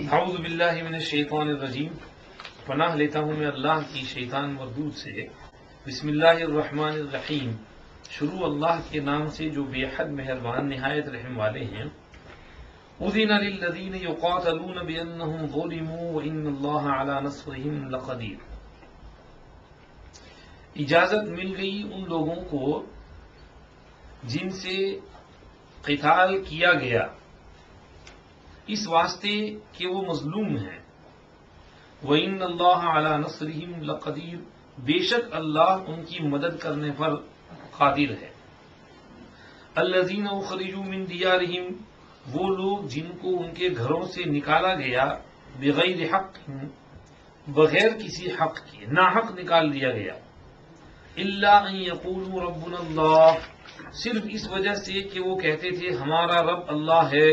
اعوذ باللہ من الشیطان الرجیم، پناہ لیتا ہوں میں اللہ کی شیطان مردود سے۔ بسم اللہ الرحمن الرحیم، شروع اللہ کے نام سے جو بے حد مہربان نہایت رحم والے ہیں۔ اذن للذین یقاتلون بانہم ظلموا وان اللہ علی نصرہم لقدیر، اجازت مل گئی ان لوگوں کو جن سے قتال کیا گیا اس واسطے کہ وہ مظلوم ہیں۔ وَإِنَّ اللَّهَ عَلَى نَصْرِهِمْ لَقَدِيرٌ، بے شک اللہ ان کی مدد کرنے پر قادر ہے۔ الَّذِينَ أُخْرِجُوا مِن دِيَارِهِمْ، وہ لوگ جن کو ان کے گھروں سے نکالا گیا، بغیر حق، بغیر کسی حق کے، ناحق نکال دیا گیا۔ إِلَّا أَن يَقُولُوا رَبُّنَا اللَّهُ، صرف اس وجہ سے کہ وہ کہتے تھے ہمارا رب اللہ ہے۔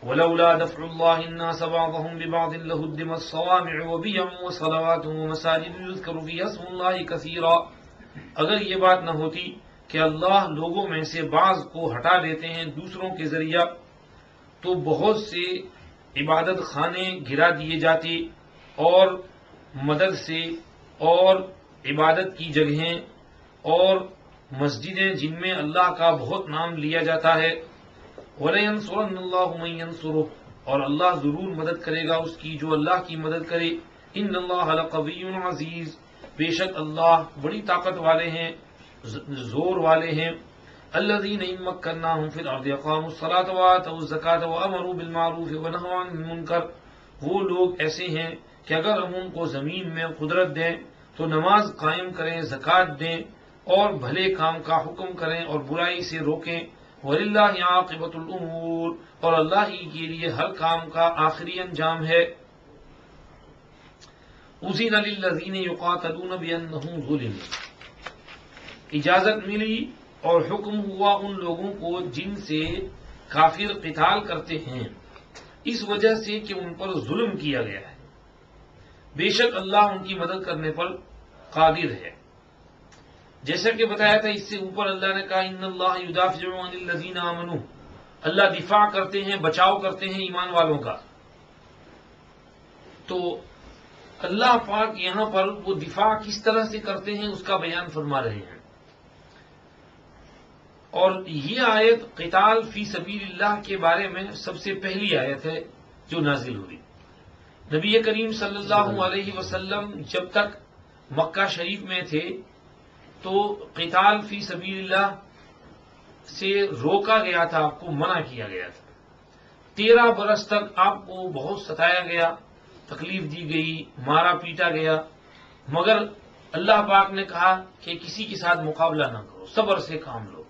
وَلَوْلَا دَفْعُ اللَّهِ النَّاسَ بَعْضَهُم بِبَعْضٍ لَهُدِّمَتْ صَوَامِعُ وَبِيَعٌ وَصَلَوَاتٌ وَمَسَاجِدُ يُذْكَرُ فِيهَا اسْمُ اللَّهِ كَثِيرًا، اگر یہ بات نہ ہوتی کہ اللہ لوگوں میں سے بعض کو ہٹا دیتے ہیں دوسروں کے ذریعہ، تو بہت سے عبادت خانے گرا دیے جاتے اور مدد سے اور عبادت کی جگہیں اور مسجدیں جن میں اللہ کا بہت نام لیا جاتا ہے۔ وَلَيَنْصُرَنَّ اللَّهُ مَن يَنْصُرُهُ، اور اللہ ضرور مدد کرے گا اس کی جو اللہ کی مدد کرے۔ إِنَّ اللَّهَ لَقَوِيٌّ عَزِيزٌ، بے شک اللہ بڑی طاقت والے ہیں، زور والے ہیں۔ الَّذِينَ إِن مَّكَّنَّاهُمْ فِي الْأَرْضِ أَقَامُوا الصَّلَاةَ وَآتَوُا الزَّكَاةَ وَأَمَرُوا بِالْمَعْرُوفِ وَنَهَوْا عَنِ الْمُنكَرِ، وہ لوگ ایسے ہیں کہ اگر ہم ان کو زمین میں قدرت دیں تو نماز قائم کریں، زکوٰۃ دیں اور بھلے کام کا حکم کریں اور برائی سے روکیں۔ وَلِلَّهِ عَاقِبَةُ الْأُمُورِ، اور اللہ ہی کے لیے ہر کام کا آخری انجام ہے۔ أُذِنَ لِلَّذِينَ يُقَاتَلُونَ بِأَنَّهُمْ ظُلِمُوا، اجازت ملی اور حکم ہوا ان لوگوں کو جن سے کافر قتال کرتے ہیں اس وجہ سے کہ ان پر ظلم کیا گیا ہے، بے شک اللہ ان کی مدد کرنے پر قادر ہے۔ جیسا کہ بتایا تھا اس سے اوپر اللہ نے کہا ان اللہ یدافع عن الذین آمنوا، اللہ دفاع کرتے ہیں، بچاؤ کرتے ہیں ایمان والوں کا۔ تو اللہ پاک یہاں پر وہ دفاع کس طرح سے کرتے ہیں اس کا بیان فرما رہے ہیں۔ اور یہ آیت قتال فی سبیل اللہ کے بارے میں سب سے پہلی آیت ہے جو نازل ہوئی۔ نبی کریم صلی اللہ علیہ وسلم جب تک مکہ شریف میں تھے تو قتال فی سبیل اللہ سے روکا گیا تھا، آپ کو منع کیا گیا تھا۔ 13 برس تک آپ کو بہت ستایا گیا، تکلیف دی گئی، مارا پیٹا گیا، مگر اللہ پاک نے کہا کہ کسی کے ساتھ مقابلہ نہ کرو، صبر سے کام لو۔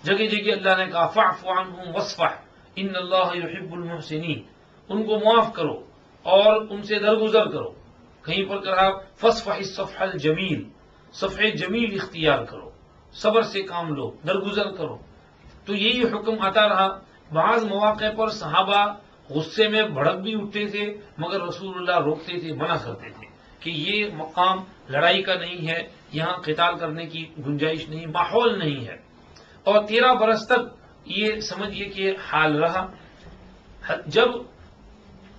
جگہ جگہ اللہ نے کہا فاعف عنہم واصفح ان اللہ یحب المحسنین، ان کو معاف کرو اور ان سے درگزر کرو۔ کہیں پر کہا فاصفح الصفح الجمیل، صفح جمیل اختیار کرو، صبر سے کام لو، درگزر کرو۔ تو یہی حکم آتا رہا۔ بعض مواقع پر صحابہ غصے میں بھڑک بھی اٹھتے تھے مگر رسول اللہ روکتے تھے، منع کرتے تھے کہ یہ مقام لڑائی کا نہیں ہے، یہاں قتال کرنے کی گنجائش نہیں، ماحول نہیں ہے۔ اور 13 برس تک یہ سمجھیے کہ حال رہا۔ جب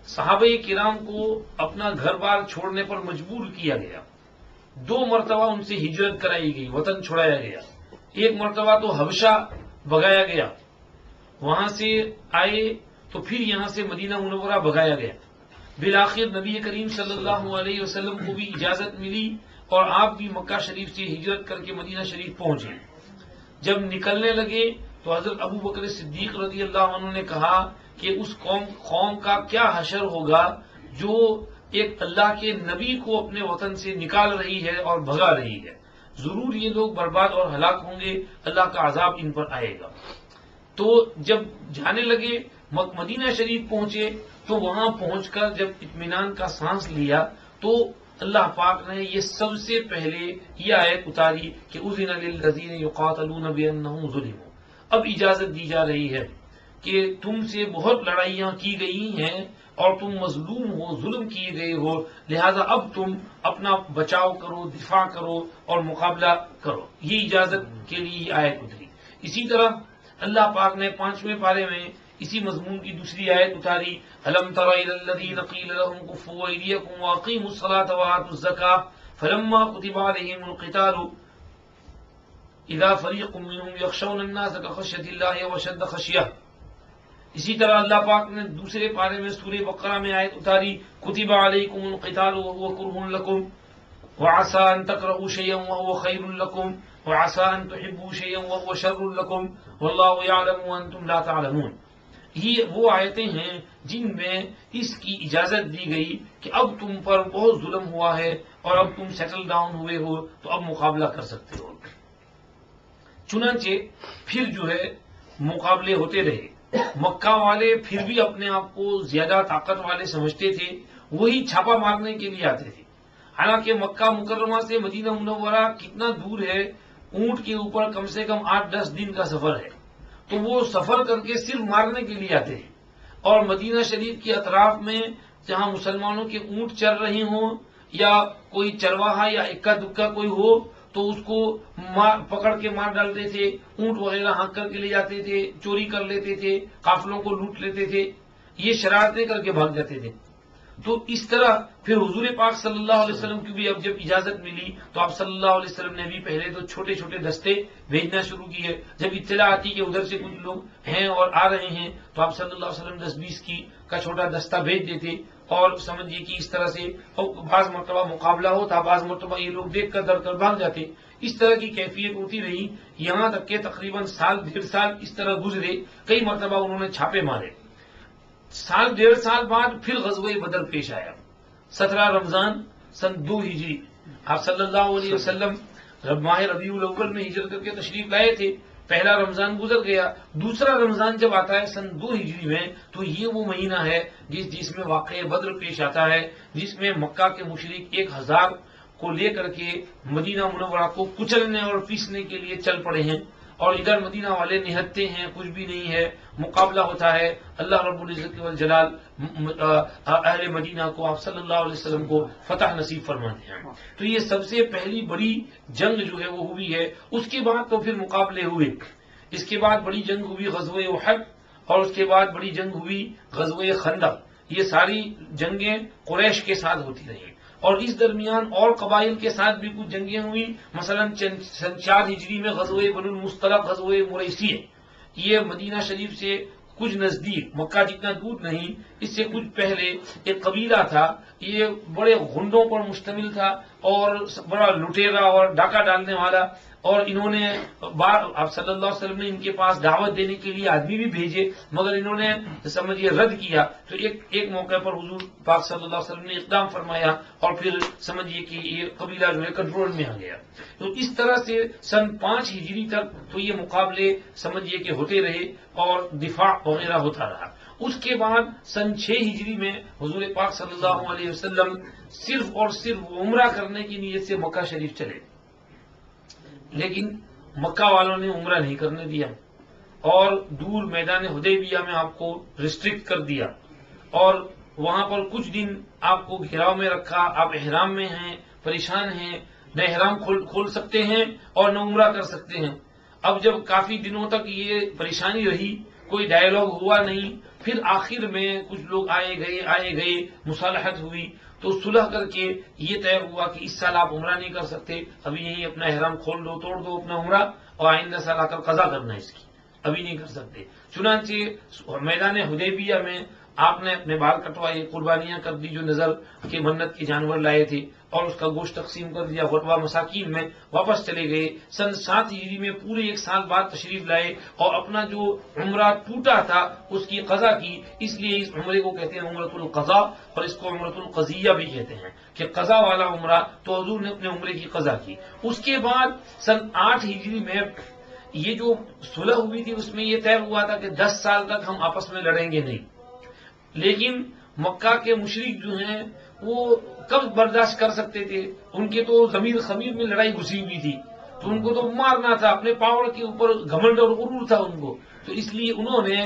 صحابہ کرام کو اپنا گھر بار چھوڑنے پر مجبور کیا گیا، 2 مرتبہ ان سے ہجرت کرائی گئی، وطن چھڑایا گیا۔ ایک مرتبہ تو حبشہ بھگایا گیا، وہاں سے آئے تو پھر یہاں سے مدینہ منورہ بھگایا گیا۔ بالآخر نبی کریم صلی اللہ علیہ وسلم کو بھی اجازت ملی اور آپ بھی مکہ شریف سے ہجرت کر کے مدینہ شریف پہنچے۔ جب نکلنے لگے تو حضرت ابو بکر صدیق رضی اللہ عنہ نے کہا کہ اس قوم کا کیا حشر ہوگا جو ایک اللہ کے نبی کو اپنے وطن سے نکال رہی ہے اور بھگا رہی ہے، ضرور یہ لوگ برباد اور ہلاک ہوں گے، اللہ کا عذاب ان پر آئے گا۔ تو جب جانے لگے مدینہ شریف پہنچے تو وہاں پہنچ کر جب اطمینان کا سانس لیا تو اللہ پاک نے یہ سب سے پہلے یہ آیت اتاری کہ اذن للذین یقاتلون بانہم ظلموا، اب اجازت دی جا رہی ہے کہ تم سے بہت لڑائیاں کی گئی ہیں اور تم مظلوم ہو، ظلم کیے گئے ہو، لہذا اب تم اپنا بچاؤ کرو، دفاع کرو اور مقابلہ کرو۔ یہ اجازت کے لیے یہ آیت اتری۔ اسی طرح اللہ پاک نے 5ویں پارے میں اسی مضمون کی دوسری آیت اتاری، الم تر الی الذین قیل لهم کفوا ایدیکم واقیموا الصلاة وآتوا الزکاة فلما کتب علیہم القتال اذا فریق منهم یخشون الناس کخشیۃ اللہ واشد خشیہ۔ اسی طرح اللہ پاک نے دوسرے پارے میں سورہ بقرہ میں آیت اتاری، کتب علیکم القتال وهو کرہ لکم وعسى ان تكرهوا شيئا وهو خير لكم وعسى ان تحبوا شيئا وهو شر لكم والله يعلم وانتم لا تعلمون۔ یہ وہ آیتیں ہیں جن میں اس کی اجازت دی گئی کہ اب تم پر بہت ظلم ہوا ہے اور اب تم سیٹل ڈاؤن ہوئے ہو تو اب مقابلہ کر سکتے ہو۔ چنانچہ پھر جو ہے مقابلے ہوتے رہے، مکہ والے پھر بھی اپنے آپ کو زیادہ طاقت والے سمجھتے تھے، وہی چھاپا مارنے کے لیے آتے تھے۔ حالانکہ مکہ مکرمہ سے مدینہ منورہ کتنا دور ہے، اونٹ کے اوپر کم سے کم 8-10 دن کا سفر ہے، تو وہ سفر کر کے صرف مارنے کے لیے آتے ہیں۔ اور مدینہ شریف کے اطراف میں جہاں مسلمانوں کے اونٹ چر رہے ہوں یا کوئی چرواہا یا اکا دکا کوئی ہو تو اس کو پکڑ کے مار ڈالتے تھے، اونٹ وغیرہ ہانک کر کے لے جاتے تھے، چوری کر لیتے تھے، قافلوں کو لوٹ لیتے تھے، یہ شرارتیں کر کے بھاگ جاتے تھے۔ تو اس طرح پھر حضور پاک صلی اللہ علیہ وسلم کی بھی اب جب اجازت ملی تو آپ صلی اللہ علیہ وسلم نے بھی پہلے تو چھوٹے چھوٹے دستے بھیجنا شروع کیے۔ جب اطلاع آتی کہ ادھر سے کچھ لوگ ہیں اور آ رہے ہیں تو آپ صلی اللہ علیہ وسلم 10-20 کا چھوٹا دستہ بھیج دیتے، اور سمجھیے کہ اس طرح سے بعض مرتبہ مقابلہ ہوتا، بعض مرتبہ یہ لوگ دیکھ کر ڈر کر بھاگ جاتے۔ اس طرح کی کیفیت ہوتی رہی، یہاں تک کہ تقریباً 1.5 سال اس طرح گزرے، کئی مرتبہ انہوں نے چھاپے مارے۔ 1.5 سال بعد پھر غزوہ بدر پیش آیا، 17 رمضان سن 2 ہجری۔ آپ صلی اللہ علیہ وسلم ماہ ربیع الاول میں ہجرت کر کے تشریف لائے تھے، پہلا رمضان گزر گیا، دوسرا رمضان جب آتا ہے سن 2 ہجری میں تو یہ وہ مہینہ ہے جس میں واقعہ بدر پیش آتا ہے، جس میں مکہ کے مشرک 1000 کو لے کر کے مدینہ منورہ کو کچلنے اور پیسنے کے لیے چل پڑے ہیں، اور ادھر مدینہ والے نہتے ہیں، کچھ بھی نہیں ہے، مقابلہ ہوتا ہے۔ اللہ رب العزت والجلال اہل مدینہ کو، آپ صلی اللہ علیہ وسلم کو فتح نصیب فرماتے ہیں۔ تو یہ سب سے پہلی بڑی جنگ جو ہے وہ ہوئی ہے۔ اس کے بعد تو پھر مقابلے ہوئے، اس کے بعد بڑی جنگ ہوئی غزوہ احد، اور اس کے بعد بڑی جنگ ہوئی غزوہ خندق۔ یہ ساری جنگیں قریش کے ساتھ ہوتی رہیں، اور اس درمیان اور قبائل کے ساتھ بھی کچھ جنگیں ہوئی، مثلا سن 4 ہجری میں غزوہ بنو المصطلق، غزوہ مریسی ہے۔ یہ مدینہ شریف سے کچھ نزدیک، مکہ جتنا دور نہیں، اس سے کچھ پہلے ایک قبیلہ تھا، یہ بڑے غنڈوں پر مشتمل تھا اور بڑا لٹیرا اور ڈاکہ ڈالنے والا، اور انہوں نے آپ صلی اللہ علیہ وسلم نے ان کے پاس دعوت دینے کے لیے آدمی بھی بھیجے، مگر انہوں نے سمجھیے رد کیا۔ تو ایک موقع پر حضور پاک صلی اللہ علیہ وسلم نے اقدام فرمایا، اور پھر سمجھیے کہ یہ قبیلہ جو ہے کنٹرول میں آ گیا۔ تو اس طرح سے سن 5 ہجری تک تو یہ مقابلے سمجھیے کہ ہوتے رہے اور دفاع وغیرہ ہوتا رہا۔ اس کے بعد سن 6 ہجری میں حضور پاک صلی اللہ علیہ وسلم صرف اور صرف عمرہ کرنے کی نیت سے مکہ شریف چلے، لیکن مکہ والوں نے عمرہ نہیں کرنے دیا، اور دور میدان حدیبیہ میں آپ کو ریسٹرکٹ کر دیا، اور وہاں پر کچھ دن آپ کو گھیراؤ میں رکھا، آپ احرام میں ہیں، پریشان ہیں، نہ احرام کھول سکتے ہیں اور نہ عمرہ کر سکتے ہیں۔ اب جب کافی دنوں تک یہ پریشانی رہی، کوئی ڈائیلاگ ہوا نہیں، پھر آخر میں کچھ لوگ آئے گئے، مصالحت ہوئی، تو صلح کر کے یہ طے ہوا کہ اس سال آپ عمرہ نہیں کر سکتے، ابھی یہیں اپنا احرام کھول دو، توڑ دو اپنا عمرہ، اور آئندہ سال آ کر قضا کرنا ہے اس کی، ابھی نہیں کر سکتے۔ چنانچہ میدان حدیبیہ میں آپ نے اپنے بال کٹوائے، قربانیاں کر دی، جو نظر کے منت کے جانور لائے تھے، اور اس کا گوشت تقسیم کر دیا، غربا مساکین میں واپس چلے گئے۔ سن 7 ہجری میں پورے 1 سال بعد تشریف لائے، اور اپنا جو عمرہ ٹوٹا تھا اس کی قضا کی، اس لیے اس عمرے کو کہتے ہیں عمرۃ القضا، اور اس کو عمرۃ القضیہ بھی کہتے ہیں کہ قضا والا عمرہ، تو حضور نے اپنے عمرے کی قضا کی۔ اس کے بعد سن 8 ہجری میں یہ جو صلح ہوئی تھی اس میں یہ طے ہوا تھا کہ 10 سال تک ہم آپس میں لڑیں گے نہیں، لیکن مکہ کے مشرک جو ہیں وہ کب برداشت کر سکتے تھے، ان کے تو ضمیر خمیر میں لڑائی گھسی ہوئی تھی، تو ان کو تو مارنا تھا، اپنے پاور کے اوپر گھمنڈ اور غرور تھا ان کو، تو اس لیے انہوں نے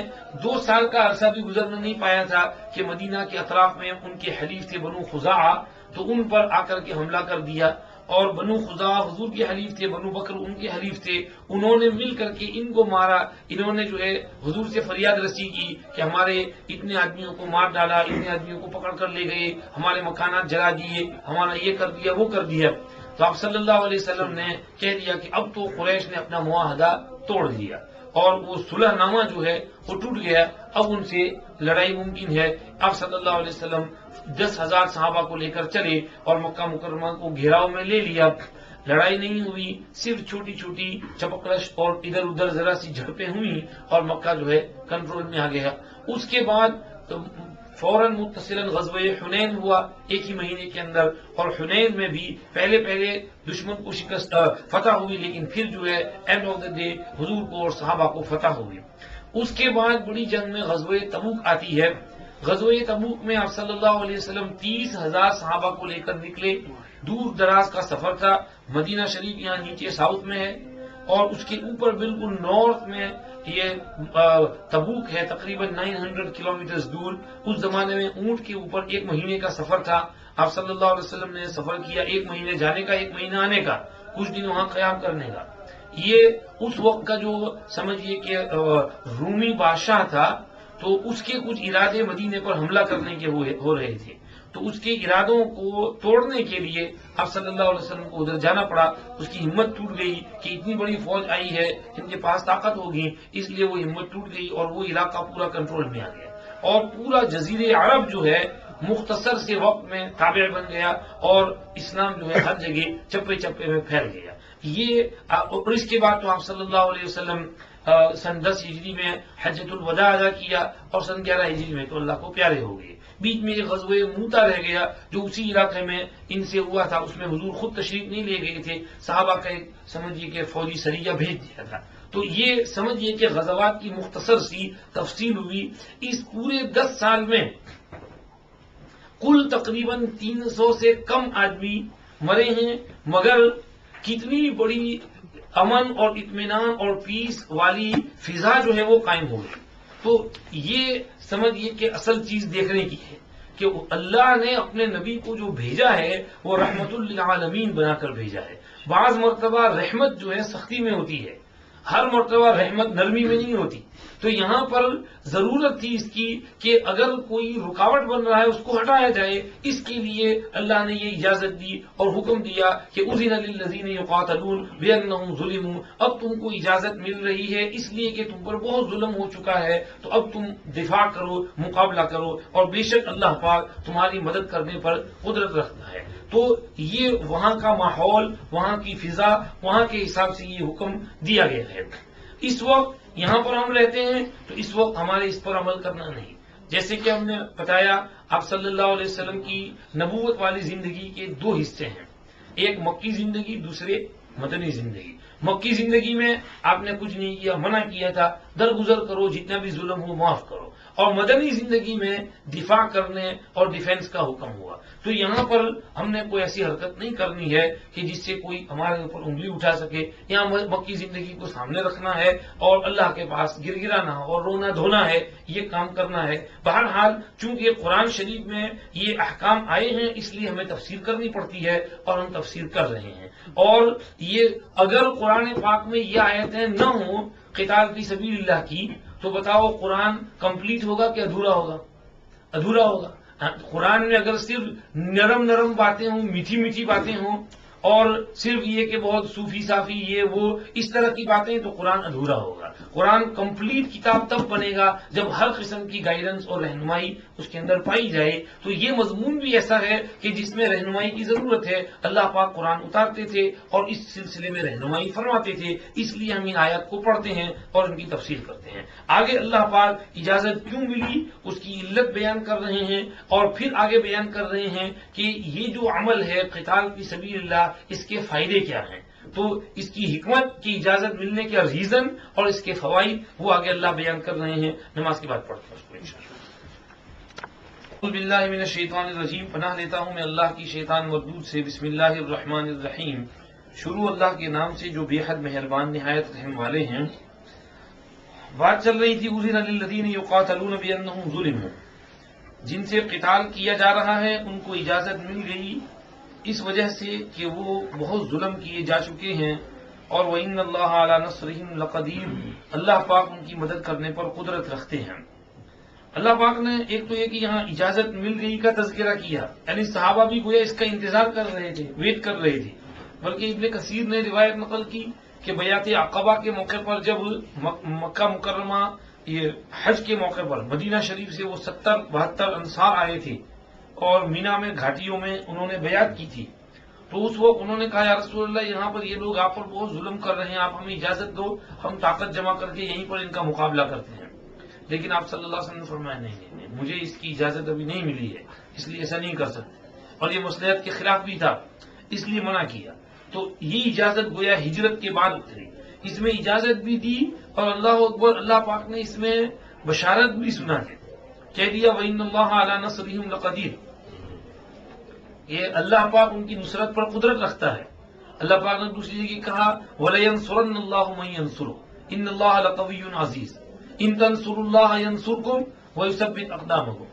2 سال کا عرصہ بھی گزرنا نہیں پایا تھا کہ مدینہ کے اطراف میں ان کے حلیف تھے بنو خزاعہ، تو ان پر آ کر کے حملہ کر دیا، اور بنو خزا حضور کے حلیف تھے، بنو بکر ان کے حلیف تھے، انہوں نے مل کر کے ان کو مارا. انہوں نے جو ہے حضور سے فریاد رسی کی کہ ہمارے اتنے آدمیوں کو مار ڈالا، اتنے آدمیوں کو پکڑ کر لے گئے، ہمارے مکانات جلا دیے، ہمارا یہ کر دیا وہ کر دیا. تو آپ صلی اللہ علیہ وسلم نے کہہ دیا کہ اب تو قریش نے اپنا معاہدہ توڑ دیا اور وہ صلح نامہ جو ہے وہ ٹوٹ گیا، اب ان سے لڑائی ممکن ہے. آپ صلی اللہ علیہ وسلم 10,000 صحابہ کو لے کر چلے اور مکہ مکرمہ کو گھیراؤ میں لے لیا. لڑائی نہیں ہوئی، صرف چھوٹی چھوٹی چپکرش اور ادھر ادھر ذرا سی جھڑپیں ہوئی اور مکہ جو ہے کنٹرول میں آ گیا. اس کے بعد فوراً متصلاً غزوہ حنین ہوا ایک ہی مہینے کے اندر، اور حنین میں بھی پہلے دشمن کو شکست فتح ہوئی، لیکن پھر جو ہے اینڈ آف دا ڈے حضور کو اور صحابہ کو فتح ہوئی. اس کے بعد بڑی جنگ میں غزوہ تبوک آتی ہے. غزوہ تبوک میں آپ صلی اللہ علیہ وسلم 30,000 صحابہ کو لے کر نکلے. دور دراز کا سفر تھا. مدینہ شریف یہاں نیچے ساؤتھ میں ہے اور اس کے اوپر بالکل نارتھ میں یہ تبوک ہے، تقریباً 900 کلومیٹر دور. اس زمانے میں اونٹ کے اوپر 1 مہینے کا سفر تھا. آپ صلی اللہ علیہ وسلم نے سفر کیا 1 مہینے جانے کا، 1 مہینہ آنے کا، کچھ دن وہاں قیام کرنے کا. یہ اس وقت کا جو سمجھیے کہ رومی بادشاہ تھا، تو اس کے کچھ ارادے مدینے پر حملہ کرنے کے ہو رہے تھے. تو اس کے ارادوں کو توڑنے کے لیے آپ صلی اللہ علیہ وسلم کو ادھر جانا پڑا. اس کی ہمت ٹوٹ گئی کہ اتنی بڑی فوج آئی ہے، ان کے پاس طاقت ہوگی، اس لیے وہ ہمت ٹوٹ گئی اور وہ علاقہ پورا کنٹرول میں آ گیا اور پورا جزیرے عرب جو ہے مختصر سے وقت میں تابع بن گیا اور اسلام جو ہے ہر جگہ چپے چپے میں پھیل گیا. یہ اور اس کے بعد تو آپ صلی اللہ علیہ وسلم سن 10 ہجری میں حجۃ الوداع ادا کیا اور سن 11 ہجری میں تو اللہ کو پیارے ہو گئے. بیچ میں ایک غزوہ موتا رہ گیا جو اسی علاقے میں ان سے ہوا تھا. اس میں حضور خود تشریف نہیں لے گئے تھے، صحابہ کا ایک سمجھیے کہ فوجی سریہ بھیج دیا تھا. تو یہ سمجھیے کہ غزوات کی مختصر سی تفصیل ہوئی. اس پورے 10 سال میں کل تقریباً 300 سے کم آدمی مرے ہیں، مگر کتنی بڑی امن اور اطمینان اور پیس والی فضا جو ہے وہ قائم ہو گئی. تو یہ سمجھیے کہ اصل چیز دیکھنے کی ہے کہ اللہ نے اپنے نبی کو جو بھیجا ہے وہ رحمت للعالمین بنا کر بھیجا ہے. بعض مرتبہ رحمت جو ہے سختی میں ہوتی ہے، ہر مرتبہ رحمت نرمی میں نہیں ہوتی. تو یہاں پر ضرورت تھی اس کی کہ اگر کوئی رکاوٹ بن رہا ہے اس کو ہٹایا جائے. اس کے لیے اللہ نے یہ اجازت دی اور حکم دیا کہ اذن للذین یقاتلون بانہم ظلموا. اب تم کو اجازت مل رہی ہے اس لیے کہ تم پر بہت ظلم ہو چکا ہے، تو اب تم دفاع کرو، مقابلہ کرو، اور بے شک اللہ پاک تمہاری مدد کرنے پر قدرت رکھتا ہے. تو یہ وہاں کا ماحول، وہاں کی فضا، وہاں کے حساب سے یہ حکم دیا گیا ہے. اس وقت یہاں پر ہم رہتے ہیں تو اس وقت ہمارے اس پر عمل کرنا نہیں. جیسے کہ ہم نے بتایا آپ صلی اللہ علیہ وسلم کی نبوت والی زندگی کے 2 حصے ہیں، ایک مکی زندگی، دوسرے مدنی زندگی. مکی زندگی میں آپ نے کچھ نہیں کیا، منع کیا تھا درگزر کرو، جتنا بھی ظلم ہو معاف کرو. اور مدنی زندگی میں دفاع کرنے اور ڈیفینس کا حکم ہوا. تو یہاں پر ہم نے کوئی ایسی حرکت نہیں کرنی ہے کہ جس سے کوئی ہمارے اوپر انگلی اٹھا سکے. یہاں مکی زندگی کو سامنے رکھنا ہے اور اللہ کے پاس گر گرانا اور رونا دھونا ہے، یہ کام کرنا ہے. بہرحال چونکہ قرآن شریف میں یہ احکام آئے ہیں اس لیے ہمیں تفسیر کرنی پڑتی ہے اور ہم تفسیر کر رہے ہیں. اور یہ اگر قرآن پاک میں یہ آیتیں نہ ہوں قتال فی سبیل اللہ کی، تو بتاؤ قرآن کمپلیٹ ہوگا کہ ادھورا ہوگا؟ ادھورا ہوگا. قرآن میں اگر صرف نرم باتیں ہوں، میٹھی میٹھی باتیں ہوں اور صرف یہ کہ بہت صوفی صافی یہ وہ اس طرح کی باتیں، تو قرآن ادھورا ہوگا. قرآن کمپلیٹ کتاب تب بنے گا جب ہر قسم کی گائیڈنس اور رہنمائی اس کے اندر پائی جائے. تو یہ مضمون بھی ایسا ہے کہ جس میں رہنمائی کی ضرورت ہے. اللہ پاک قرآن اتارتے تھے اور اس سلسلے میں رہنمائی فرماتے تھے، اس لیے ہم ان آیات کو پڑھتے ہیں اور ان کی تفسیر کرتے ہیں. آگے اللہ پاک اجازت کیوں ملی اس کی علت بیان کر رہے ہیں اور پھر آگے بیان کر رہے ہیں کہ یہ جو عمل ہے قتال فی سبیل اللہ اس کے فائدے کیا ہیں. تو اس کی حکمت کی اجازت ملنے کا ریزن اور اس کے فوائد وہ آگے اللہ بیان کر رہے ہیں. نماز کے بعد پڑھتے ہیں اس کو انشاءاللہ. اعوذ باللہ من الشیطان الرجیم، پناہ لیتا ہوں میں اللہ کی شیطان مردود سے. بسم اللہ الرحمن الرحیم. شروع اللہ کے نام سے جو بے حد مہربان نہایت رحم والے ہیں. بات چل رہی تھی اذن للذین یقاتلون بانہم ظلموا، جن سے قتال کیا جا رہا ہے ان کو اجازت مل گئی اس وجہ سے کہ وہ بہت ظلم کیے جا چکے ہیں، اور وَإِنَّ اللَّهَ عَلَى نَصْرِهِمْ لَقَدِيرٌ، اللہ پاک ان کی مدد کرنے پر قدرت رکھتے ہیں۔ اللہ پاک نے ایک تو یہ کہ یہاں اجازت مل گئی کا تذکرہ کیا، یعنی صحابہ بھی گویا اس کا انتظار کر رہے تھے، ویٹ کر رہے تھے، بلکہ ابن کثیر نے روایت نقل کی کہ بیعت عقبہ کے موقع پر جب مکہ مکرمہ یہ حج کے موقع پر مدینہ شریف سے وہ 70-72 انصار آئے تھے اور مینا میں گھاٹیوں میں انہوں نے بیعت کی تھی، تو اس وقت انہوں نے کہا یا رسول اللہ یہاں پر یہ لوگ آپ پر بہت ظلم کر رہے ہیں، آپ ہمیں اجازت دو، ہم طاقت جمع کر کے یہیں پر ان کا مقابلہ کرتے ہیں۔ لیکن آپ صلی اللہ علیہ وسلم نے فرمایا نہیں، مجھے اس کی اجازت ابھی نہیں ملی ہے، اس لیے ایسا نہیں کر سکتے، اور یہ مصلحت کے خلاف بھی تھا، اس لیے منع کیا۔ تو یہ اجازت گویا ہجرت کے بعد اتری، اس میں اجازت بھی دی، اور اللہ اکبر، اللہ پاک نے اس میں بشارت بھی سنا ہے، کہہ دیا وَإِنَّ اللَّهَ عَلَى نَصْرِهِمْ لَقَدِيرٌ، یہ اللہ پاک ان کی نصرت پر قدرت رکھتا ہے۔ اللہ پاک نے دوسری جگہ کہا وَلَيَنْصُرَنَّ اللَّهُ مَن يَنْصُرُهُ إِنَّ اللَّهَ لَقَوِيٌّ عَزِيزٌ إِن تَنْصُرُوا اللَّهَ يَنْصُرْكُمْ وَيُثَبِّتْ أَقْدَامَكُمْ،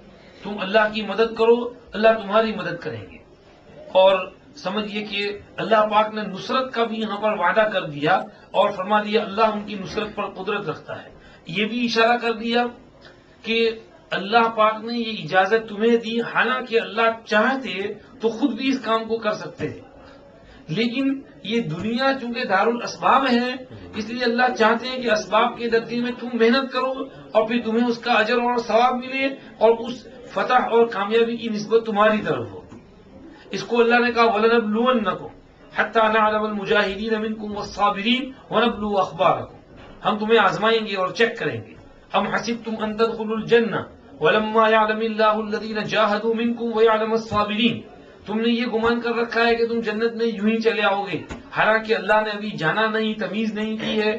تم اللہ کی مدد کرو، اللہ تمہاری مدد کریں گے۔ اور سمجھیے کہ اللہ پاک نے نصرت کا بھی یہاں پر وعدہ کر دیا اور فرما دیا اللہ ان کی نصرت پر قدرت رکھتا ہے۔ یہ بھی اشارہ کر دیا کہ اللہ پاک نے یہ اجازت تمہیں دی، حالانکہ اللہ چاہتے تو خود بھی اس کام کو کر سکتے تھے، لیکن یہ دنیا چونکہ دارالاسباب ہے، اس لیے اللہ چاہتے ہیں کہ اسباب کے درجے میں تم محنت کرو اور پھر تمہیں اس کا اجر اور ثواب ملے، اور اس فتح اور کامیابی کی نسبت تمہاری طرف ہو۔ اس کو اللہ نے کہا وَلَنَبْلُوَنَّكُمْ حَتَّى نَعْلَمَ الْمُجَاهِدِينَ مِنْكُمْ وَالصَّابِرِينَ وَنَبْلُوَ أَخْبَارَكُمْ، ہم تمہیں آزمائیں گے اور چیک کریں گے۔ أَمْ حَسِبْتُمْ أَن تَدْخُلُوا الْجَنَّةَ وَلَمَّا يَعْلَمِ اللَّهُ الَّذِينَ جَاهَدُوا مِنْكُمْ وَيَعْلَمَ الصَّابِرِينَ، تم نے یہ گمان کر رکھا ہے کہ تم جنت میں یوں ہی چلے آؤ گے، حالانکہ اللہ نے ابھی جانا نہیں، تمیز نہیں کی ہے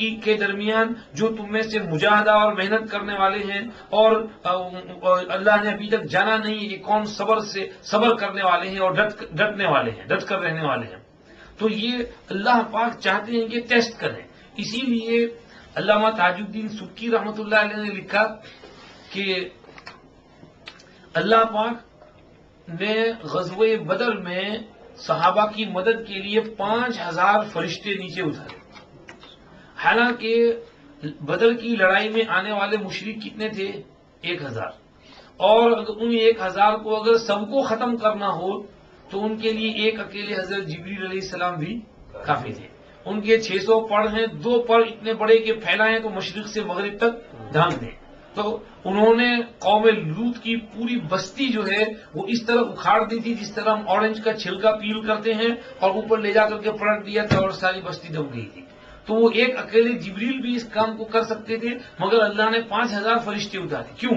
ان کے درمیان جو تم میں سے مجاہدہ اور محنت کرنے والے ہیں، اور اللہ نے ابھی تک جانا نہیں کہ کون صبر کرنے والے ہیں اور ڈٹنے والے ہیں، ڈٹ کر رہنے والے ہیں۔ تو یہ اللہ پاک چاہتے ہیں کہ ٹیسٹ کریں، اسی لیے علامہ تاج الدین سبکی رحمۃ اللہ علیہ نے لکھا کہ اللہ پاک نے غزوہ بدر میں صحابہ کی مدد کے لیے 5000 فرشتے نیچے اتارے، حالانکہ بدر کی لڑائی میں آنے والے مشرک کتنے تھے؟ 1000، اور ان 1000 کو اگر سب کو ختم کرنا ہو تو ان کے لیے ایک اکیلے حضرت جبریل علیہ السلام بھی کافی تھے۔ ان کے 600 پڑ ہیں، 2 پڑ اتنے بڑے کہ پھیلائیں تو مشرق سے مغرب تک ڈھانک دیں، تو انہوں نے قوم لوط کی پوری بستی جو ہے وہ اس طرح اکھاڑ دی تھی جس طرح ہم اورنج کا چھلکا پیل کرتے ہیں، اور اوپر لے جا کر کے پلٹ دیا تھا اور ساری بستی دب گئی تھی۔ تو وہ ایک اکیلے جبریل بھی اس کام کو کر سکتے تھے، مگر اللہ نے 5000 فرشتے اتارے۔ کیوں؟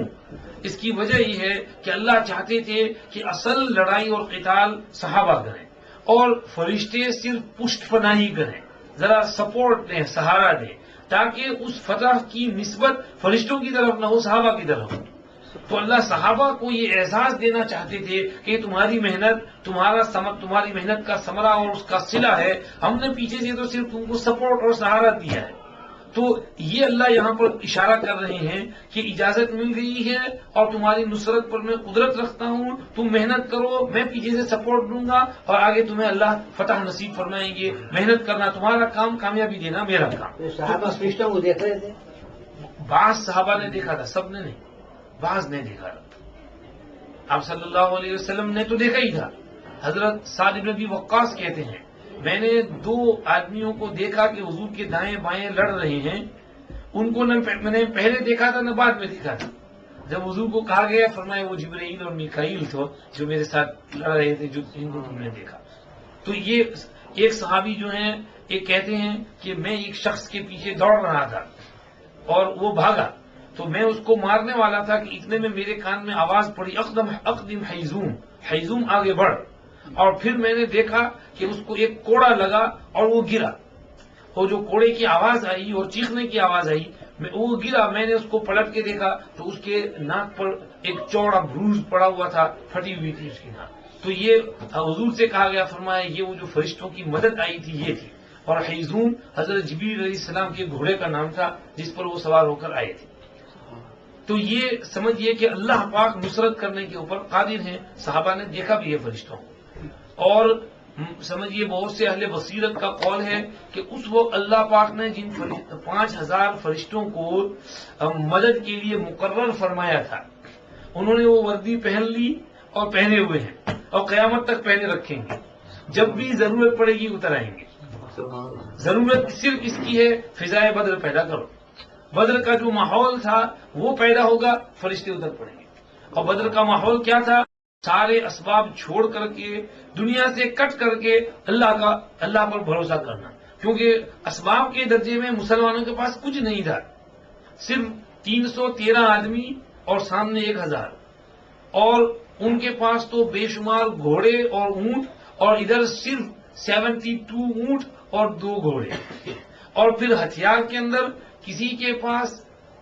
اس کی وجہ یہ ہے کہ اللہ چاہتے تھے کہ اصل لڑائی اور قتال صحابہ کریں، اور فرشتے صرف پشت پناہی کریں، ذرا سپورٹ دیں، سہارا دیں، تاکہ اس فتح کی نسبت فرشتوں کی طرف نہ ہو، صحابہ کی طرف ہو۔ تو اللہ صحابہ کو یہ احساس دینا چاہتے تھے کہ تمہاری محنت، تمہاری محنت کا ثمرہ اور اس کا صلہ ہے، ہم نے پیچھے سے تو صرف تم کو سپورٹ اور سہارا دیا ہے۔ تو یہ اللہ یہاں پر اشارہ کر رہے ہیں کہ اجازت مل گئی ہے اور تمہاری نصرت پر میں قدرت رکھتا ہوں، تم محنت کرو، میں پیچھے سے سپورٹ دوں گا، اور آگے تمہیں اللہ فتح نصیب فرمائیں گے۔ محنت کرنا تمہارا کام، کامیابی دینا میرا کام۔ صحابہ فرشتوں کو دیکھ رہے تھے؟ بعض صحابہ نے دیکھا تھا، سب نے نہیں، بعض نے دیکھا تھا۔ آپ صلی اللہ علیہ وسلم نے تو دیکھا ہی تھا۔ حضرت سعد بن ابی وقاص کہتے ہیں میں نے 2 آدمیوں کو دیکھا کہ حضور کے دائیں بائیں لڑ رہے ہیں، ان کو نہ میں نے پہلے دیکھا تھا نہ بعد میں دیکھا تھا۔ جب حضور کو کہا گیا فرمایا وہ جبرائیل اور میکائیل تھے جو میرے ساتھ لڑ رہے تھے، جن کو تم نے دیکھا۔ تو یہ ایک صحابی جو ہیں ایک کہتے ہیں کہ میں ایک شخص کے پیچھے دوڑ رہا تھا اور وہ بھاگا، تو میں اس کو مارنے والا تھا کہ اتنے میں میرے کان میں آواز پڑی اقدم حیزوم، حیزوم آگے بڑھ، اور پھر میں نے دیکھا کہ اس کو ایک کوڑا لگا اور وہ گرا، اور جو کوڑے کی آواز آئی اور چیخنے کی آواز آئی، وہ گرا، میں نے اس کو پلٹ کے دیکھا تو اس کے ناک پر ایک چوڑا بروز پڑا ہوا تھا، پھٹی ہوئی تھی اس کی ناک۔ تو یہ حضور سے کہا گیا، فرمایا یہ وہ جو فرشتوں کی مدد آئی تھی یہ تھی، اور حیزوم حضرت جبریل علیہ السلام کے گھوڑے کا نام تھا جس پر وہ سوار ہو کر آئے تھے۔ تو یہ سمجھیے کہ اللہ پاک نصرت کرنے کے اوپر قادر ہیں، صحابہ نے دیکھا بھی ہے فرشتوں کو۔ اور سمجھیے بہت سے اہل بصیرت کا قول ہے کہ اس وقت اللہ پاک نے جن 5000 فرشتوں کو مدد کے لیے مقرر فرمایا تھا، انہوں نے وہ وردی پہن لی اور پہنے ہوئے ہیں اور قیامت تک پہنے رکھیں گے، جب بھی ضرورت پڑے گی اتر آئیں گے۔ ضرورت صرف اس کی ہے فضائے بدر پیدا کرو، بدر کا جو ماحول تھا وہ پیدا ہوگا، فرشتے اتر پڑیں گے۔ اور بدر کا ماحول کیا تھا؟ سارے اسباب چھوڑ کر کے، دنیا سے کٹ کر کے اللہ پر بھروسہ کرنا، کیونکہ اسباب کے درجے میں مسلمانوں کے پاس کچھ نہیں تھا، صرف 313 آدمی اور سامنے 1000، اور ان کے پاس تو بے شمار گھوڑے اور اونٹ، اور ادھر صرف 72 اونٹ اور 2 گھوڑے، اور پھر ہتھیار کے اندر کسی کے پاس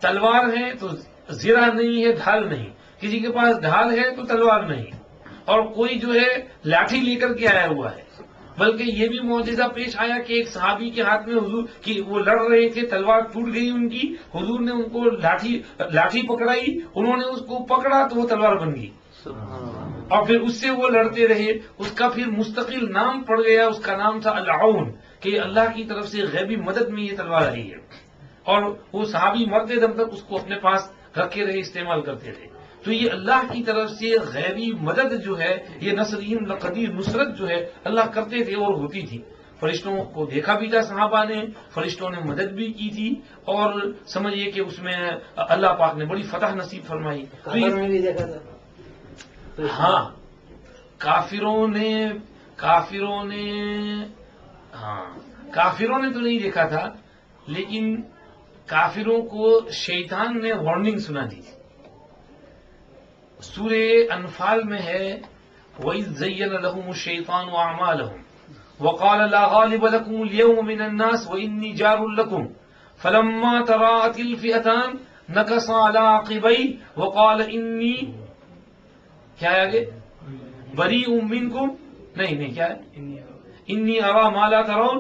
تلوار ہے تو زرہ نہیں ہے، ڈھال نہیں، کسی کے پاس ڈھال ہے تو تلوار نہیں، اور کوئی جو ہے لاٹھی لے کر کے آیا ہوا ہے۔ بلکہ یہ بھی معجزہ پیش آیا کہ ایک صحابی کے ہاتھ میں حضور کی وہ لڑ رہے تھے، تلوار ٹوٹ گئی ان کی، حضور نے ان کو لاٹھی پکڑائی، انہوں نے اس کو پکڑا تو وہ تلوار بن گئی، اور پھر اس سے وہ لڑتے رہے۔ اس کا پھر مستقل نام پڑ گیا، اس کا نام تھا العون، کہ اللہ کی طرف سے غیبی مدد میں یہ تلوار آئی ہے، اور وہ صحابی مرتے دم تک اس کو اپنے پاس رکھے رہے، استعمال کرتے رہے۔ تو یہ اللہ کی طرف سے غیبی مدد جو ہے، یہ نصرین لقدیر، نصرت جو ہے اللہ کرتے تھے اور ہوتی تھی۔ فرشتوں کو دیکھا بھی تھا صحابہ نے، فرشتوں نے مدد بھی کی تھی، اور سمجھیے کہ اس میں اللہ پاک نے بڑی فتح نصیب فرمائی۔ ہاں، کافروں نے تو نہیں دیکھا تھا، لیکن کافروں کو شیطان نے وارننگ سنا دی تھی۔ سورہ انفال میں ہے وَإِذْ زَيَّنَ لَهُمُ الشَّيْطَانُ أَعْمَالَهُمْ وَقَالَ لَا غَالِبَ لَكُمُ الْيَوْمَ مِنَ النَّاسِ وَإِنِّي جَارٌ لَكُمْ فَلَمَّا تَرَاءَتِ الْفِئَتَانِ نَكَصَ عَلَىٰ عَقِبَيْهِ وَقَالَ إِنِّي کیا ہے آگے؟ بَرِيءٌ مِّنكُمْ، نہیں کیا ہے؟ إِنِّي أَرَىٰ مَا لَا تَرَوْنَ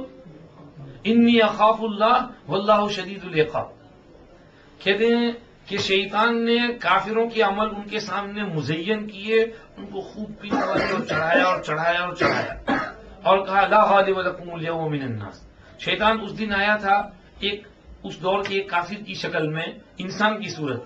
إِنِّي أَخَافُ اللَّهَ وَاللَّهُ شَدِيدُ الْعِقَابِ۔ کہتے ہیں کہ شیطان نے کافروں کے عمل ان کے سامنے مزین کیے، ان کو خوب پیٹا اور چڑھایا اور کہا لا غالب لکم اليوم من الناس۔ شیطان اس دن آیا تھا اس دور کے ایک کافر کی شکل میں، انسان کی صورت،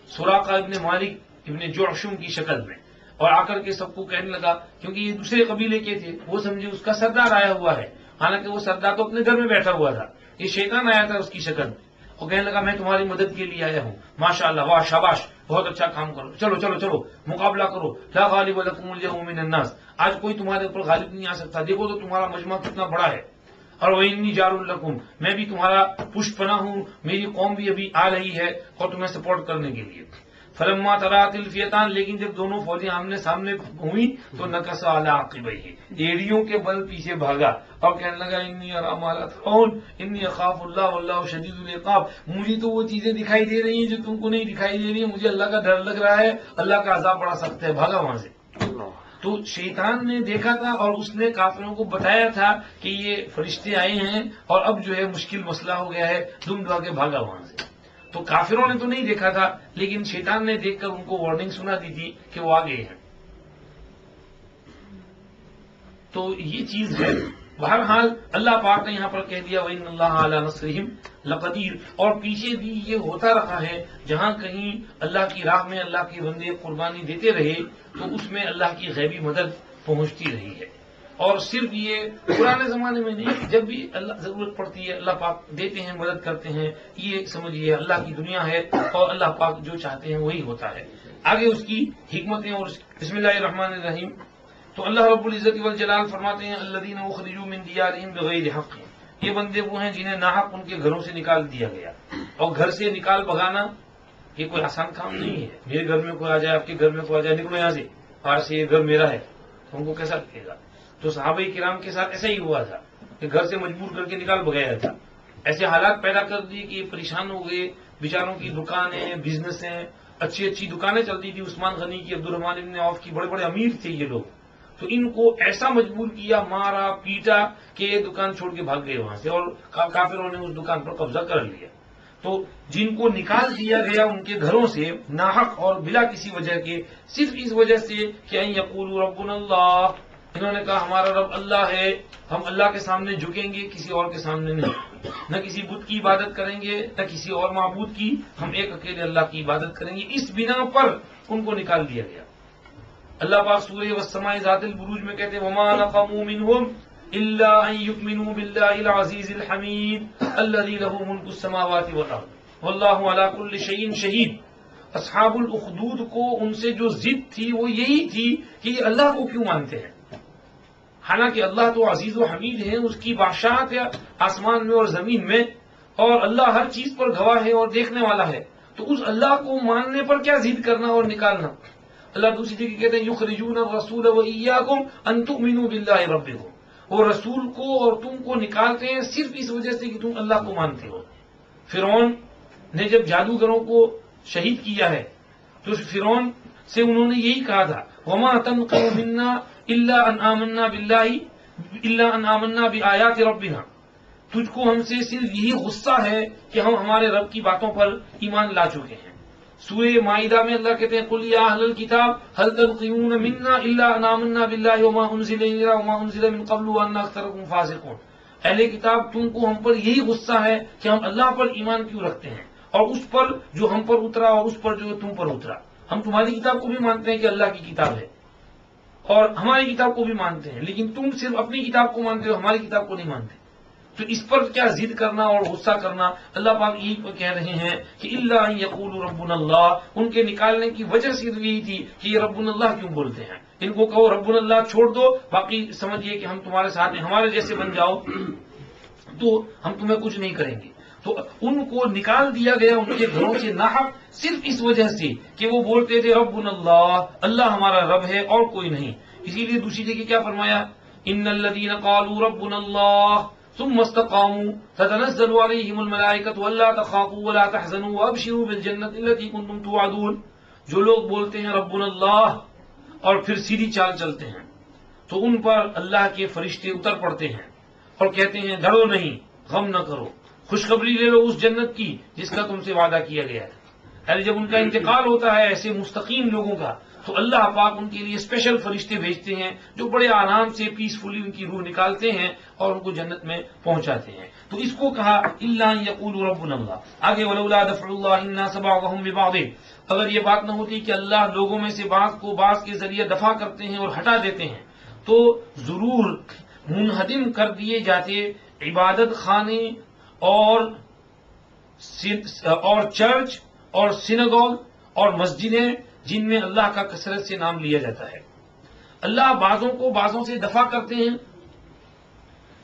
سراقہ ابن مالک ابن جعشم کی شکل میں، اور آ کر کے سب کو کہنے لگا، کیونکہ یہ دوسرے قبیلے کے تھے، وہ سمجھے اس کا سردار آیا ہوا ہے، حالانکہ وہ سردار تو اپنے گھر میں بیٹھا ہوا تھا، یہ شیطان آیا تھا اس کی شکل میں، اور کہنے لگا میں تمہاری مدد کے لیے آیا ہوں، ماشاءاللہ، واہ شاباش، بہت اچھا کام کرو، چلو مقابلہ کرو، لا غالب لکم اليوم من الناس، آج کوئی تمہارے اوپر غالب نہیں آ سکتا، دیکھو تو تمہارا مجمع کتنا بڑا ہے، اور وَإِنِّي جَارٌ لَكُمْ، میں بھی تمہارا پشت پناہ ہوں، میری قوم بھی ابھی آ رہی ہے اور تمہیں سپورٹ کرنے کے لیے۔ فَلَمَّا تَرَاءَتِ الْفِئَتَانِ، لیکن جب دونوں فوجیں آمنے سامنے ہوئی تو نَكَصَ عَلَىٰ عَقِبَيْهِ، ایڑیوں کے بل پیچھے بھاگا اور کہنے لگا إِنِّي أَرَىٰ مَا لَا تَرَوْنَ إِنِّي أَخَافُ اللَّهَ وَاللَّهُ شَدِيدُ الْعِقَابِ، مجھے تو وہ چیزیں دکھائی دے رہی ہیں جو تم کو نہیں دکھائی دے رہی ہیں، مجھے اللہ کا ڈر لگ رہا ہے، اللہ کا عذاب بڑا سخت ہے، بھاگا وہاں سے۔ تو شیطان نے دیکھا تھا اور اس نے کافروں کو بتایا تھا کہ یہ فرشتے آئے ہیں اور اب جو ہے مشکل مسئلہ ہو گیا ہے، دم دبا کے بھاگا وہاں سے۔ تو کافروں نے تو نہیں دیکھا تھا، لیکن شیطان نے دیکھ کر ان کو وارننگ سنا دی تھی کہ وہ آگے ہیں۔ تو یہ چیز ہے۔ بہرحال اللہ پاک نے یہاں پر کہہ دیا وَإِنَّ اللَّهَ عَلَىٰ نَصْرِهِمْ لَقَدِيرٌ، اور پیچھے بھی یہ ہوتا رہا ہے، جہاں کہیں اللہ کی راہ میں اللہ کے بندے قربانی دیتے رہے تو اس میں اللہ کی غیبی مدد پہنچتی رہی ہے۔ اور صرف یہ پرانے زمانے میں نہیں، جب بھی اللہ ضرورت پڑتی ہے اللہ پاک دیتے ہیں، مدد کرتے ہیں، یہ سمجھیے اللہ کی دنیا ہے اور اللہ پاک جو چاہتے ہیں وہی ہوتا ہے۔ آگے اس کی حکمتیں اور بسم اللہ الرحمن الرحیم۔ تو اللہ رب العزت والجلال فرماتے ہیں الذین اخرجوا من دیارہم بغیر حق، یہ بندے وہ ہیں جنہیں ناحق ان کے گھروں سے نکال دیا گیا، اور گھر سے نکال بھگانا یہ کوئی آسان کام نہیں ہے۔ میرے گھر میں کوئی آ جائے، آپ کے گھر میں کوئی آ جائے، نکلو یہاں سے، آج سے یہ گھر میرا ہے، تو ان کو کیسا لگے گا؟ تو صحابہ کرام کے ساتھ ایسا ہی ہوا تھا کہ گھر سے مجبور کر کے نکال بھگایا تھا، ایسے حالات پیدا کر دیے کہ یہ پریشان ہو گئے، بیچاروں کی دکانیں، بزنس ہیں، اچھی دکانیں چلتی تھی، عثمان غنی کی، عبد الرحمن بن عوف کی، بڑے بڑے امیر تھے یہ لوگ، تو ان کو ایسا مجبور کیا، مارا پیٹا کہ یہ دکان چھوڑ کے بھاگ گئے وہاں سے، اور کافروں نے اس دکان پر قبضہ کر لیا۔ تو جن کو نکال دیا گیا ان کے گھروں سے ناحق اور بلا کسی وجہ کے، صرف اس وجہ سے کہ ان یقولوا ربنا اللہ، انہوں نے کہا ہمارا رب اللہ ہے، ہم اللہ کے سامنے جھکیں گے، کسی اور کے سامنے نہیں، نہ کسی بت کی عبادت کریں گے نہ کسی اور معبود کی، ہم ایک اکیلے اللہ کی عبادت کریں گے. اس بنا پر ان کو نکال دیا گیا. اللہ پاک سورہ والسماء ذات البروج میں کہتے ہیں وما نقموا منهم الا ان يؤمنوا بالله العزيز الحميد الذي له ملك السماوات والارض والله على كل شيء شهيد. اصحاب الاخدود کو ان سے جو ضد تھی وہ یہی تھی کہ یہ اللہ کو کیوں مانتے ہیں، حالانکہ اللہ تو عزیز و حمید ہے، اس کی بادشاہت ہے آسمان میں اور زمین میں، اور اللہ ہر چیز پر گواہ ہے اور دیکھنے والا ہے، تو اس اللہ کو ماننے پر کیا ضد کرنا اور نکالنا. اللہ دوسری جگہ کہتے ہیں یخرجون الرسول وإياكم ان تؤمنوا بالله ربكم، وہ رسول کو اور تم کو نکالتے ہیں صرف اس وجہ سے کہ تم اللہ کو مانتے ہو. فرعون نے جب جادوگروں کو شہید کیا ہے تو فرعون سے انہوں نے یہی کہا تھا وما تنقم منا الا ان آمنا بالله الا ان آمنا بآیات ربنا، تجھ کو ہم سے صرف یہی غصہ ہے کہ ہم ہمارے رب کی باتوں پر ایمان لا چکے ہیں. سورہ مائدہ میں اللہ کہتے ہیں قل یا اہل الکتاب هل تنقمون منا الا ان آمنا بالله وما انزل الینا وما انزل من قبل وان اکثرکم فاسقون. اہل کتاب تم کو ہم پر یہی غصہ ہے کہ ہم اللہ پر ایمان کیوں رکھتے ہیں اور اس پر جو ہم پر اترا اور اس پر جو تم پر اترا. ہم تمہاری کتاب کو بھی مانتے ہیں کہ اللہ کی کتاب ہے اور ہماری کتاب کو بھی مانتے ہیں، لیکن تم صرف اپنی کتاب کو مانتے ہو، ہماری کتاب کو نہیں مانتے. تو اس پر کیا ضد کرنا اور غصہ کرنا. اللہ پاک یہی کہہ رہے ہیں کہ الا ان یقولوا ربنا اللہ، ان کے نکالنے کی وجہ صرف یہی تھی کہ یہ ربنا اللہ کیوں بولتے ہیں. ان کو کہو ربنا اللہ چھوڑ دو، باقی سمجھیے کہ ہم تمہارے ساتھ ہیں، ہمارے جیسے بن جاؤ تو ہم تمہیں کچھ نہیں کریں گے. تو ان کو نکال دیا گیا ان کے گھروں سے ناحق صرف اس وجہ سے کہ وہ بولتے تھے ربنا اللہ، اللہ ہمارا رب ہے اور کوئی نہیں. اسی لیے دوسری جگہ کیا فرمایا ان الذين قالوا ربنا الله ثم استقاموا تتنزل عليهم الملائكة الا تخافوا ولا تحزنوا وابشروا بالجنة التي كنتم توعدون. جو لوگ بولتے ہیں ربنا اللہ اور پھر سیدھی چال چلتے ہیں تو ان پر اللہ کے فرشتے اتر پڑتے ہیں اور کہتے ہیں ڈرو نہیں، غم نہ کرو، خوشخبری لے لو اس جنت کی جس کا تم سے وعدہ کیا گیا ہے. یعنی جب ان کا انتقال ہوتا ہے ایسے مستقیم لوگوں کا تو اللہ پاک ان کے لیے اسپیشل فرشتے بھیجتے ہیں جو بڑے آرام سے پیسفلی ان کی روح نکالتے ہیں اور ان کو جنت میں پہنچاتے ہیں. تو اس کو کہا الا ان یقولوا ربنا اللہ. آگے ولولا دفع اللہ الناس بعضهم ببعض، اگر یہ بات نہ ہوتی کہ اللہ لوگوں میں سے بعض کو بعض کے ذریعے دفع کرتے ہیں اور ہٹا دیتے ہیں تو ضرور منہدم کر دیے جاتے عبادت خانے اور چرچ اور سینگوگ اور مسجدیں جن میں اللہ کا کثرت سے نام لیا جاتا ہے. اللہ بعضوں کو بعضوں سے دفع کرتے ہیں.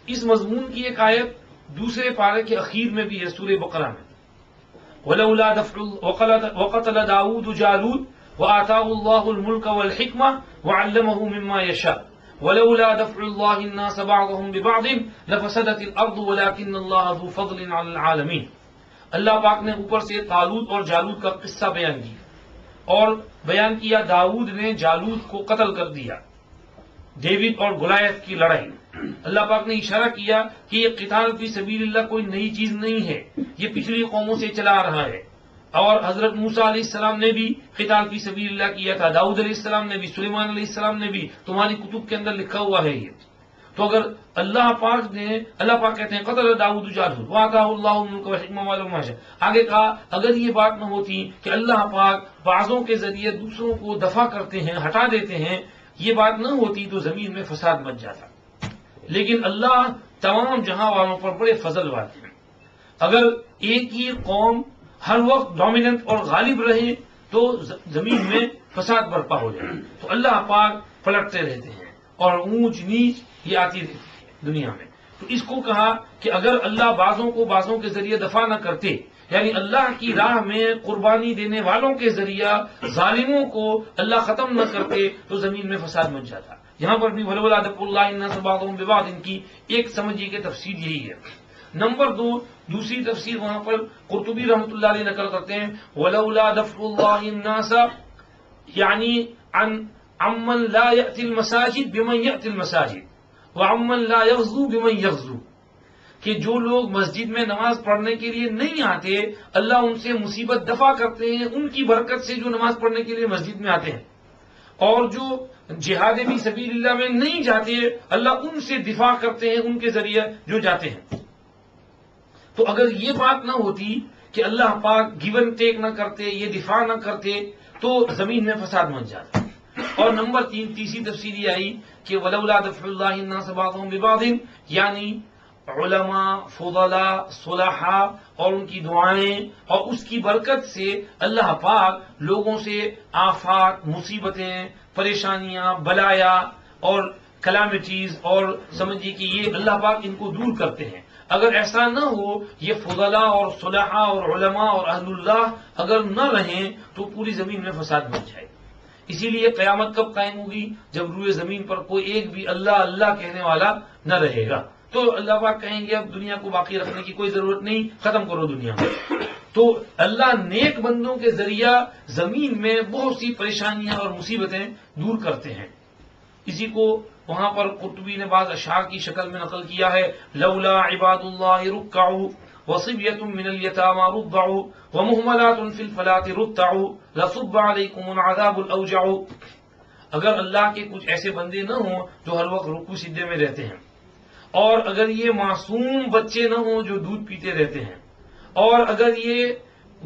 اس مضمون کی ایک آیت دوسرے پارے کے اخیر میں بھی ہے سورہ بقرہ میں وَلَوْلَا دَفْعُ وَقَتَلَ دَاوُودُ جَالُوتَ وَآتَاهُ اللَّهُ الْمُلْكَ وَالْحِكْمَةَ وَعَلَّمَهُ مِمَّا يَشَاءُ وَلَوْلَا دَفْعُ اللَّهِ النَّاسَ بَعْضَهُم بِبَعْضٍ لَفَسَدَتِ الْأَرْضُ وَلَكِنَّ اللَّهَ ذُو فَضْلٍ عَلَى الْعَالَمِينَ. اللہ پاک نے اوپر سے طالوت اور جالوت کا قصہ بیان کیا اور بیان کیا داؤد نے جالوت کو قتل کر دیا، ڈیوڈ اور گولیت کی لڑائی. اللہ پاک نے اشارہ کیا کہ یہ قتال فی سبیل اللہ کوئی نئی چیز نہیں ہے، یہ پچھلی قوموں سے چلا آ رہا ہے. اور حضرت موسیٰ علیہ السلام نے بھی قتال فی سبیل اللہ کیا تھا، داؤد علیہ السلام نے بھی، سلیمان علیہ السلام نے بھی، تمہاری کتب کے اندر لکھا ہوا ہے یہ. تو اگر اللہ پاک کہتے ہیں قتل داؤد جالوت وآتاہ اللہ الملک والحکمہ وعلمہ ما شاء. آگے کہا اگر یہ بات نہ ہوتی کہ اللہ پاک بعضوں کے ذریعے دوسروں کو دفع کرتے ہیں، ہٹا دیتے ہیں، یہ بات نہ ہوتی تو زمین میں فساد مچ جاتا. لیکن اللہ تمام جہاں والوں پر بڑے فضل والے ہیں. اگر ایک ہی قوم ہر وقت ڈومیننٹ اور غالب رہے تو زمین میں فساد برپا ہو جائے. تو اللہ پاک پلٹتے رہتے ہیں اور اونچ نیچ یہ آتی رہتی ہے دنیا میں. تو اس کو کہا کہ اگر اللہ بعضوں کو بعضوں کے ذریعے دفع نہ کرتے، یعنی اللہ کی راہ میں قربانی دینے والوں کے ذریعہ ظالموں کو اللہ ختم نہ کرتے تو زمین میں فساد مچ جاتا. یہاں پر بھی وَلَوْلَا دَفْعُ اللَّهِ النَّاسَ بَعْضَهُم بِبَعْضٍ ان کی ایک سمجھیے کہ تفسیر یہی ہے. نمبر 2 دوسری تفسیر وہاں پر قرطبی رحمۃ اللہ علیہ نقل کرتے ہیں وَلَوْلَا دَفْعُ اللَّهِ النَّاسَ یعنی عَمَّن لَا يَأْتِي الْمَسَاجِدَ بِمَن يَأْتِي الْمَسَاجِدَ وَعَمَّن لَا يَغْزُو بِمَن يَغْزُو. کہ جو لوگ مسجد میں نماز پڑھنے کے لیے نہیں آتے اللہ ان سے مصیبت دفع کرتے ہیں ان کی برکت سے جو نماز پڑھنے کے لیے مسجد میں آتے ہیں، اور جو جہاد فی سبیل اللہ میں نہیں جاتے اللہ ان سے دفاع کرتے ہیں ان کے ذریعے جو جاتے ہیں. تو اگر یہ بات نہ ہوتی کہ اللہ پاک گیون ٹیک نہ کرتے، یہ دفاع نہ کرتے، تو زمین میں فساد مچ جاتا. اور نمبر 3 تیسری تفسیر یہ آئی کہ ولولا دفع اللہ الناس بعضهم ببعض، یعنی علماء، فضلاء، صلحاء اور ان کی دعائیں اور اس کی برکت سے اللہ پاک لوگوں سے آفات، مصیبتیں، پریشانیاں، بلایا اور کلامیٹیز اور سمجھیے کہ یہ اللہ پاک ان کو دور کرتے ہیں. اگر ایسا نہ ہو، یہ فضلاء اور صلحاء اور علماء اور اہل اللہ اگر نہ رہیں تو پوری زمین میں فساد مچ جائے. اسی لیے قیامت کب قائم ہوگی؟ جب روئے زمین پر کوئی ایک بھی اللہ اللہ کہنے والا نہ رہے گا. تو اللہ پاک کہیں گے اب دنیا کو باقی رکھنے کی کوئی ضرورت نہیں، ختم کرو دنیا میں. تو اللہ نیک بندوں کے ذریعہ زمین میں بہت سی پریشانیاں اور مصیبتیں دور کرتے ہیں. اسی کو وہاں پر قرطبی نے بعض اشعار کی شکل میں نقل کیا ہے، لولا عباد اللہ رکعوا وصبیۃ من الیتامی رضعوا ومہملات فی الفلاۃ رتعوا لصب علیکم العذاب الاوجع. اگر اللہ کے کچھ ایسے بندے نہ ہوں جو ہر وقت رکوع سجدے میں رہتے ہیں، اور اگر یہ معصوم بچے نہ ہوں جو دودھ پیتے رہتے ہیں، اور اگر یہ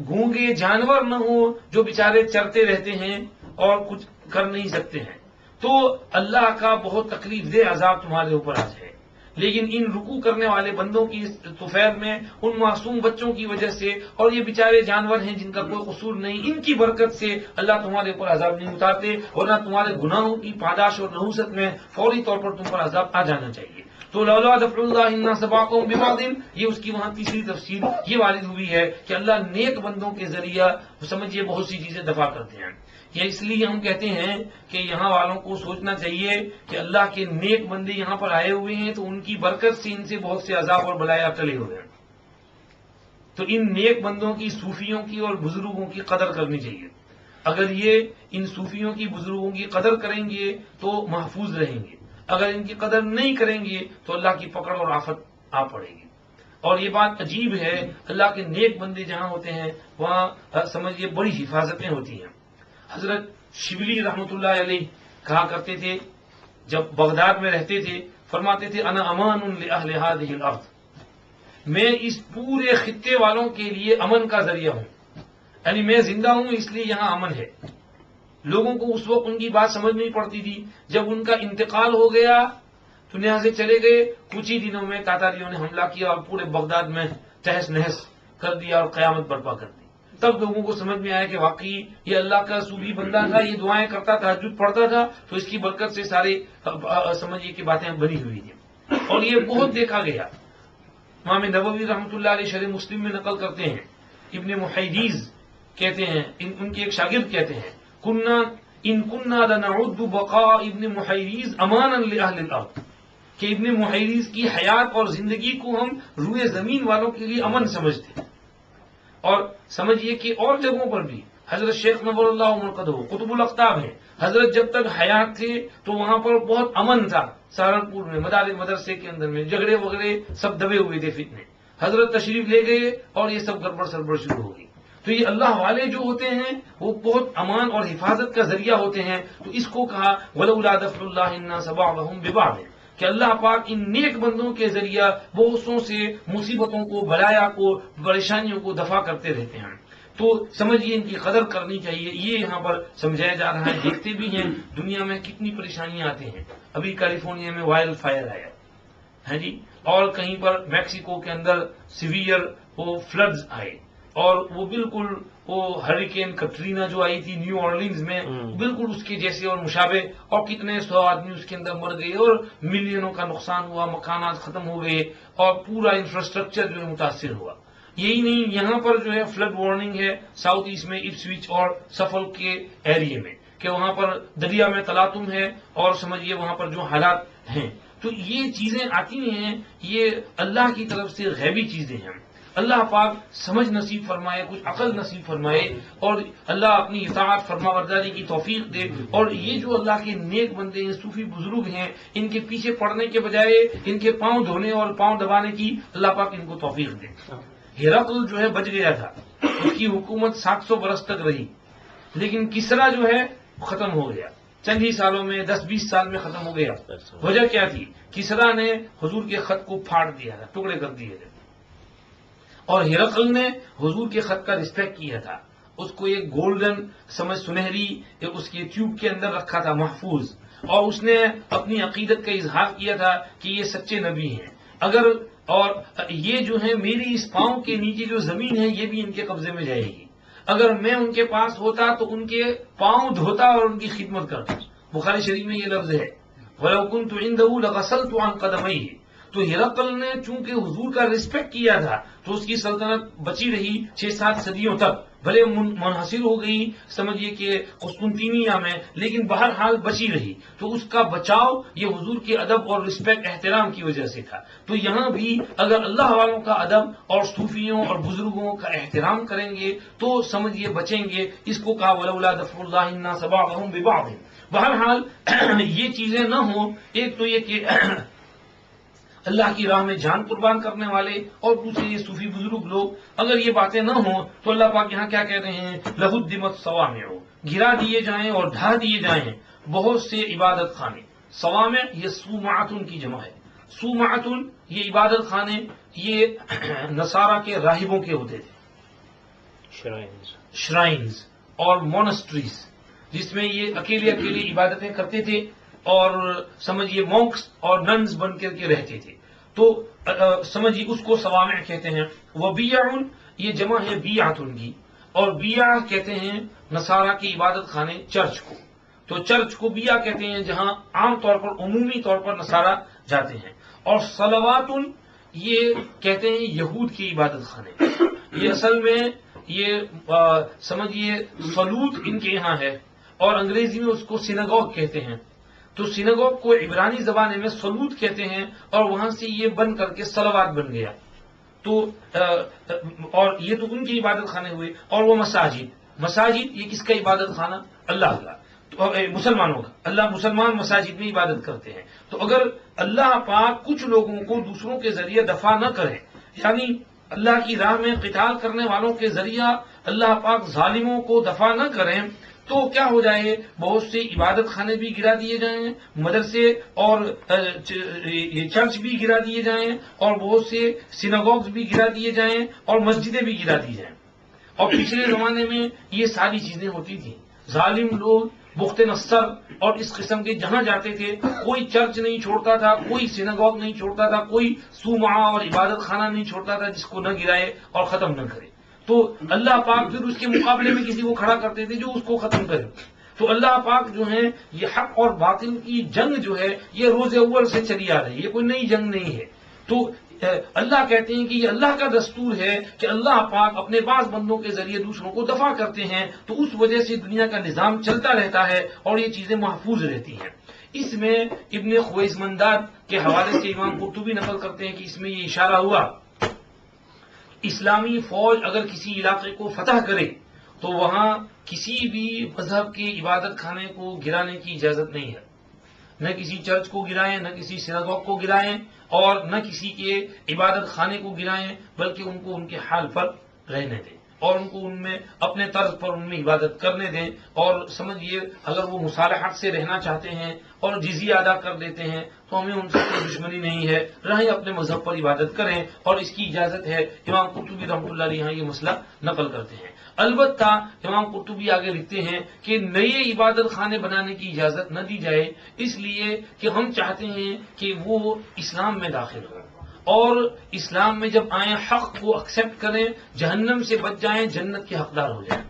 گونگے جانور نہ ہوں جو بیچارے چرتے رہتے ہیں اور کچھ کر نہیں سکتے ہیں، تو اللہ کا بہت تکلیف دہ عذاب تمہارے اوپر آ جائے. لیکن ان رکوع کرنے والے بندوں کی طفیل میں ان معصوم بچوں کی وجہ سے اور یہ بیچارے جانور ہیں جن کا کوئی قصور نہیں، ان کی برکت سے اللہ تمہارے اوپر عذاب نہیں اتارتے، ورنہ تمہارے گناہوں کی پاداش اور نحوست میں فوری طور پر تم پر عذاب آ جانا چاہیے. تو لولا دفع اللہ الناس بعضهم ببعض، یہ اس کی وہاں تیسری تفسیر یہ وارد ہوئی ہے کہ اللہ نیک بندوں کے ذریعہ سمجھیے بہت سی چیزیں دفع کرتے ہیں. یہ اس لیے ہم کہتے ہیں کہ یہاں والوں کو سوچنا چاہیے کہ اللہ کے نیک بندے یہاں پر آئے ہوئے ہیں تو ان کی برکت سے ان سے بہت سے عذاب اور بلایا ٹلے ہوئے ہیں. تو ان نیک بندوں کی، صوفیوں کی اور بزرگوں کی قدر کرنی چاہیے. اگر یہ ان صوفیوں کی، بزرگوں کی قدر کریں گے تو محفوظ رہیں گے. اگر ان کی قدر نہیں کریں گے تو اللہ کی پکڑ اور آفت آ پڑے گی. اور یہ بات عجیب ہے، اللہ کے نیک بندے جہاں ہوتے ہیں وہاں سمجھیے بڑی حفاظتیں ہوتی ہیں. حضرت شبلی رحمۃ اللہ علیہ کہا کرتے تھے، جب بغداد میں رہتے تھے، فرماتے تھے انا امان لأہل هذه الارض، میں اس پورے خطے والوں کے لیے امن کا ذریعہ ہوں. یعنی میں زندہ ہوں اس لیے یہاں امن ہے. لوگوں کو اس وقت ان کی بات سمجھ نہیں پڑتی تھی. جب ان کا انتقال ہو گیا دنیا سے چلے گئے، کچھ ہی دنوں میں تاتاریوں نے حملہ کیا اور پورے بغداد میں تہس نہس کر دیا اور قیامت برپا کر دی. تب لوگوں کو سمجھ میں آیا کہ واقعی یہ اللہ کا صوفی بندہ تھا، یہ دعائیں کرتا، تہجد پڑھتا تھا، تو اس کی برکت سے سارے سمجھیے کہ باتیں بنی ہوئی تھیں. اور یہ بہت دیکھا گیا. امام نووی رحمۃ اللہ علیہ شرح مسلم میں نقل کرتے ہیں، ابن محیریز کہتے ہیں، ان کے ایک شاگرد کہتے ہیں، کننا لنعد بقاء ابن محیریز امانا لأہل الارض، کہ ابن محیریز کی حیات اور زندگی کو ہم روئے زمین والوں کے لیے امن سمجھتے ہیں. اور سمجھیے کہ اور جگہوں پر بھی حضرت شیخ نور اللہ مرقدہ قطب الاقطاب ہیں، حضرت جب تک حیات تھے تو وہاں پر بہت امن تھا. سہارنپور میں مدرسے کے اندر میں جھگڑے وغیرہ سب دبے ہوئے تھے فتنے. حضرت تشریف لے گئے اور یہ سب گڑبڑ سڑبڑ شروع ہو گئی. تو یہ اللہ والے جو ہوتے ہیں وہ بہت امان اور حفاظت کا ذریعہ ہوتے ہیں. تو اس کو کہا ولولا دفع اللہ الناس بعضهم ببعض، کہ اللہ پاک ان نیک بندوں کے ذریعہ بہتوں سے مصیبتوں کو، بلایا کو، پریشانیوں کو دفع کرتے رہتے ہیں. تو سمجھیے ان کی قدر کرنی چاہیے. یہ یہاں پر سمجھایا جا رہا ہے. دیکھتے بھی ہیں دنیا میں کتنی پریشانیاں آتی ہیں. ابھی کیلیفورنیا میں وائلڈ فائر آیا ہے جی، اور کہیں پر میکسیکو کے اندر سیویئر وہ فلڈز آئے، اور وہ بالکل وہ ہریکین کٹرینا جو آئی تھی نیو اورلینز میں، بالکل اس کے جیسے اور مشابہ، اور کتنے 100 آدمی اس کے اندر مر گئے اور ملینوں کا نقصان ہوا، مکانات ختم ہو گئے اور پورا انفراسٹرکچر جو ہے متاثر ہوا. یہی نہیں، یہاں پر جو ہے فلڈ وارننگ ہے ساؤتھ ایسٹ میں اپسوچ اور سفولک کے ایریے میں، کہ وہاں پر دریا میں تلاطم ہے اور سمجھیے وہاں پر جو حالات ہیں. تو یہ چیزیں آتی ہیں، یہ اللہ کی طرف سے غیبی چیزیں ہیں. اللہ پاک سمجھ نصیب فرمائے، کچھ عقل نصیب فرمائے، اور اللہ اپنی اطاعت فرما برداری کی توفیق دے. اور یہ جو اللہ کے نیک بندے ہیں، صوفی بزرگ ہیں، ان کے پیچھے پڑنے کے بجائے ان کے پاؤں دھونے اور پاؤں دبانے کی اللہ پاک ان کو توفیق دے. ہرقل جو ہے بچ گیا تھا، اس کی حکومت 700 برس تک رہی، لیکن کسرا جو ہے ختم ہو گیا. چند ہی سالوں میں 10-20 سال میں ختم ہو گیا. وجہ کیا تھی؟ کسریٰ نے حضور کے خط کو پھاڑ دیا تھا، ٹکڑے کر دیے تھے، اور ہرقل نے حضور کے خط کا رسپیکٹ کیا تھا. اس کو ایک گولڈن سنہری اس کے ٹیوب کے اندر رکھا تھا محفوظ، اور اس نے اپنی عقیدت کا اظہار کیا تھا کہ یہ سچے نبی ہیں. اور یہ جو ہے میری اس پاؤں کے نیچے جو زمین ہے یہ بھی ان کے قبضے میں جائے گی. اگر میں ان کے پاس ہوتا تو ان کے پاؤں دھوتا اور ان کی خدمت کرتا. بخاری شریف میں یہ لفظ ہے وَلَوْ كُنْتُ عِنْدَهُ لَغَسَلْتُ عَنْ قَدَمَيْهِ. تو ہرقل نے چونکہ حضور کا رسپیکٹ کیا تھا تو اس کی سلطنت بچی رہی 6-7 صدیوں تک. بھلے منحصر ہو گئی سمجھیے کہ قسطنطینیہ میں، لیکن بہرحال بچی رہی. تو اس کا بچاؤ یہ حضور کے ادب اور رسپیکٹ احترام کی وجہ سے تھا. تو یہاں بھی اگر اللہ والوں کا ادب اور صوفیوں اور بزرگوں کا احترام کریں گے تو سمجھیے بچیں گے. اس کو کہا وَلَوْلَا دَفْعُ اللَّهِ النَّاسَ بَعْضَهُم بِبَعْضٍ. بہرحال یہ چیزیں نہ ہوں، ایک تو یہ کہ اللہ کی راہ میں جان قربان کرنے والے، اور دوسرے یہ صوفی بزرگ لوگ، اگر یہ باتیں نہ ہوں تو اللہ پاک یہاں کیا کہہ رہے ہیں لَهُدِّمَتْ صَوَامِعُ، گرا دیے جائیں اور ڈھا دیے جائیں بہت سے عبادت خانے. صوامع یہ صومعۃ کی جمع ہے. صومعۃ یہ عبادت خانے یہ نصارہ کے راہبوں کے ہوتے تھے، شرائنز اور مونسٹریز، جس میں یہ اکیلے عبادتیں کرتے تھے اور سمجھیے مونکس اور ننز بن کر کے رہتے تھے. تو سمجھیے اس کو صوامع کہتے ہیں. وبیع یہ جمع ہے بیعۃ کی، اور بیع کہتے ہیں نصارہ کی عبادت خانے چرچ کو. تو چرچ کو بیع کہتے ہیں جہاں عام طور پر عمومی طور پر نصارہ جاتے ہیں. اور صلوات یہ کہتے ہیں یہود کی عبادت خانے. یہ اصل میں یہ سمجھیے صلوت ان کے یہاں ہے، اور انگریزی میں اس کو سینگوگ کہتے ہیں. تو سینگوگ کو عبرانی زبانے میں صلوت کہتے ہیں، اور وہاں سے یہ بن کر کے صلوات بن گیا. تو اور یہ تو ان کی عبادت خانے ہوئے. اور وہ مساجد یہ کس کا عبادت خانہ؟ اللہ کا، مسلمانوں کا. اللہ مسلمان مساجد میں عبادت کرتے ہیں. تو اگر اللہ پاک کچھ لوگوں کو دوسروں کے ذریعے دفع نہ کرے، یعنی اللہ کی راہ میں قتال کرنے والوں کے ذریعہ اللہ پاک ظالموں کو دفع نہ کریں، تو کیا ہو جائے؟ بہت سے عبادت خانے بھی گرا دیے جائیں، مدرسے اور چرچ بھی گرا دیے جائیں، اور بہت سے سینگوگز بھی گرا دیے جائیں، اور مسجدیں بھی گرا دی جائیں. اور پچھلے زمانے میں یہ ساری چیزیں ہوتی تھیں. ظالم لوگ بخت نصر اور اس قسم کے جہاں جاتے تھے کوئی چرچ نہیں چھوڑتا تھا، کوئی سینگوگ نہیں چھوڑتا تھا، کوئی صومعہ اور عبادت خانہ نہیں چھوڑتا تھا جس کو نہ گرائے اور ختم نہ کرے. تو اللہ پاک پھر اس کے مقابلے میں کسی کو کھڑا کرتے تھے جو اس کو ختم کرے. تو اللہ پاک جو ہے یہ حق اور باطل کی جنگ جو ہے یہ روز اول سے چلی آ رہی ہے، یہ کوئی نئی جنگ نہیں ہے. تو اللہ کہتے ہیں کہ یہ اللہ کا دستور ہے کہ اللہ پاک اپنے بعض بندوں کے ذریعے دوسروں کو دفع کرتے ہیں. تو اس وجہ سے دنیا کا نظام چلتا رہتا ہے اور یہ چیزیں محفوظ رہتی ہیں. اس میں ابن خویزمنداد کے حوالے سے امام قرطبی نقل کرتے ہیں کہ اس میں یہ اشارہ ہوا اسلامی فوج اگر کسی علاقے کو فتح کرے تو وہاں کسی بھی مذہب کے عبادت خانے کو گرانے کی اجازت نہیں ہے. نہ کسی چرچ کو گرائیں، نہ کسی سینگوگ کو گرائیں، اور نہ کسی کے عبادت خانے کو گرائیں، بلکہ ان کو ان کے حال پر رہنے دیں اور ان کو ان میں اپنے طرز پر ان میں عبادت کرنے دیں. اور سمجھیے اگر وہ مصالحت سے رہنا چاہتے ہیں اور جزیہ ادا کر دیتے ہیں تو ہمیں ان سے کوئی دشمنی نہیں ہے، رہیں اپنے مذہب پر عبادت کریں، اور اس کی اجازت ہے. امام قرطبی رحمۃ اللہ علیہ یہ مسئلہ نقل کرتے ہیں. البتہ امام قرطبی آگے لکھتے ہیں کہ نئے عبادت خانے بنانے کی اجازت نہ دی جائے، اس لیے کہ ہم چاہتے ہیں کہ وہ اسلام میں داخل ہوں، اور اسلام میں جب آئیں حق کو ایکسپٹ کریں، جہنم سے بچ جائیں، جنت کے حقدار ہو جائیں.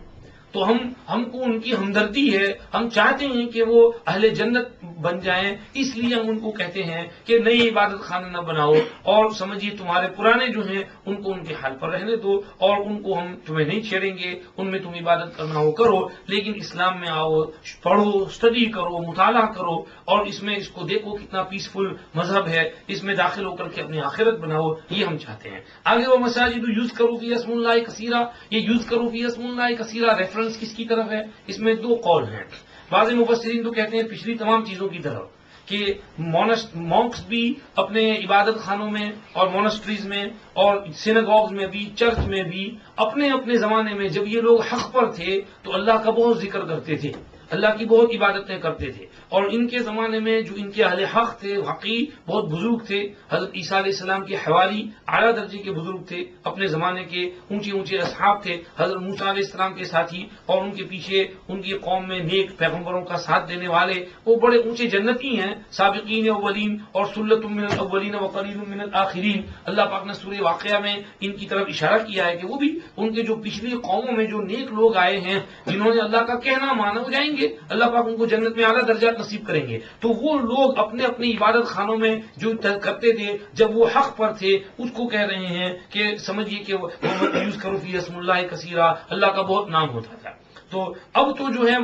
تو ہم کو ان کی ہمدردی ہے، ہم چاہتے ہیں کہ وہ اہل جنت بن جائیں، اس لیے ہم ان کو کہتے ہیں کہ نئی عبادت خانہ نہ بناؤ، اور سمجھیے تمہارے پرانے جو ہیں ان کو ان کے حال پر رہنے دو، اور ان کو ہم تمہیں نہیں چھیڑیں گے، ان میں تم عبادت کرنا ہو کرو، لیکن اسلام میں آؤ، پڑھو، اسٹڈی کرو، مطالعہ کرو، اور اس میں اس کو دیکھو کتنا پیسفل مذہب ہے، اس میں داخل ہو کر کے اپنی آخرت بناؤ. یہ ہم چاہتے ہیں. آگے وہ مساجد یوز کرو فی اسم اللہ کثیرہ، یہ یوز کرو فی اسم اللہ کثیرہ ریفرنس کس کی طرف ہے؟ اس میں دو قول ہیں. بعض مفسرین تو کہتے ہیں پچھلی تمام چیزوں کی طرف، کہ مونکس بھی اپنے عبادت خانوں میں اور مونسٹریز میں اور سینگوگز میں بھی، چرچ میں بھی، اپنے اپنے زمانے میں جب یہ لوگ حق پر تھے تو اللہ کا بہت ذکر کرتے تھے، اللہ کی بہت عبادتیں کرتے تھے، اور ان کے زمانے میں جو ان کے اہل حق تھے، حقی بہت بزرگ تھے، حضرت عیسیٰ علیہ السلام کے حوالی اعلیٰ درجے کے بزرگ تھے، اپنے زمانے کے اونچے اونچے اصحاب تھے، حضرت موسیٰ علیہ السلام کے ساتھی، اور ان کے پیچھے ان کی قوم میں نیک پیغمبروں کا ساتھ دینے والے وہ بڑے اونچے جنتی ہیں، سابقین اولین اور سلۃ من الاولین وقلیل من الآخرین۔ اللہ پاک نے سورہ واقعہ میں ان کی طرف اشارہ کیا ہے کہ وہ بھی ان کے جو پچھلی قوموں میں جو نیک لوگ آئے ہیں جنہوں نے اللہ کا کہنا مانا وہ جائیں گے، اللہ پاک ان کو جنت میں اعلیٰ درجات نصیب کریں گے۔ تو وہ لوگ اپنے اپنی عبادت خانوں میں جو کرتے تھے جب وہ حق پر تھے اس کو کہہ رہے ہیں کہ سمجھیے کہ یوز کرو فی اسم اللہ کثیرا، اللہ کا بہت نام ہوتا تھا۔ تو اب تو جو ہے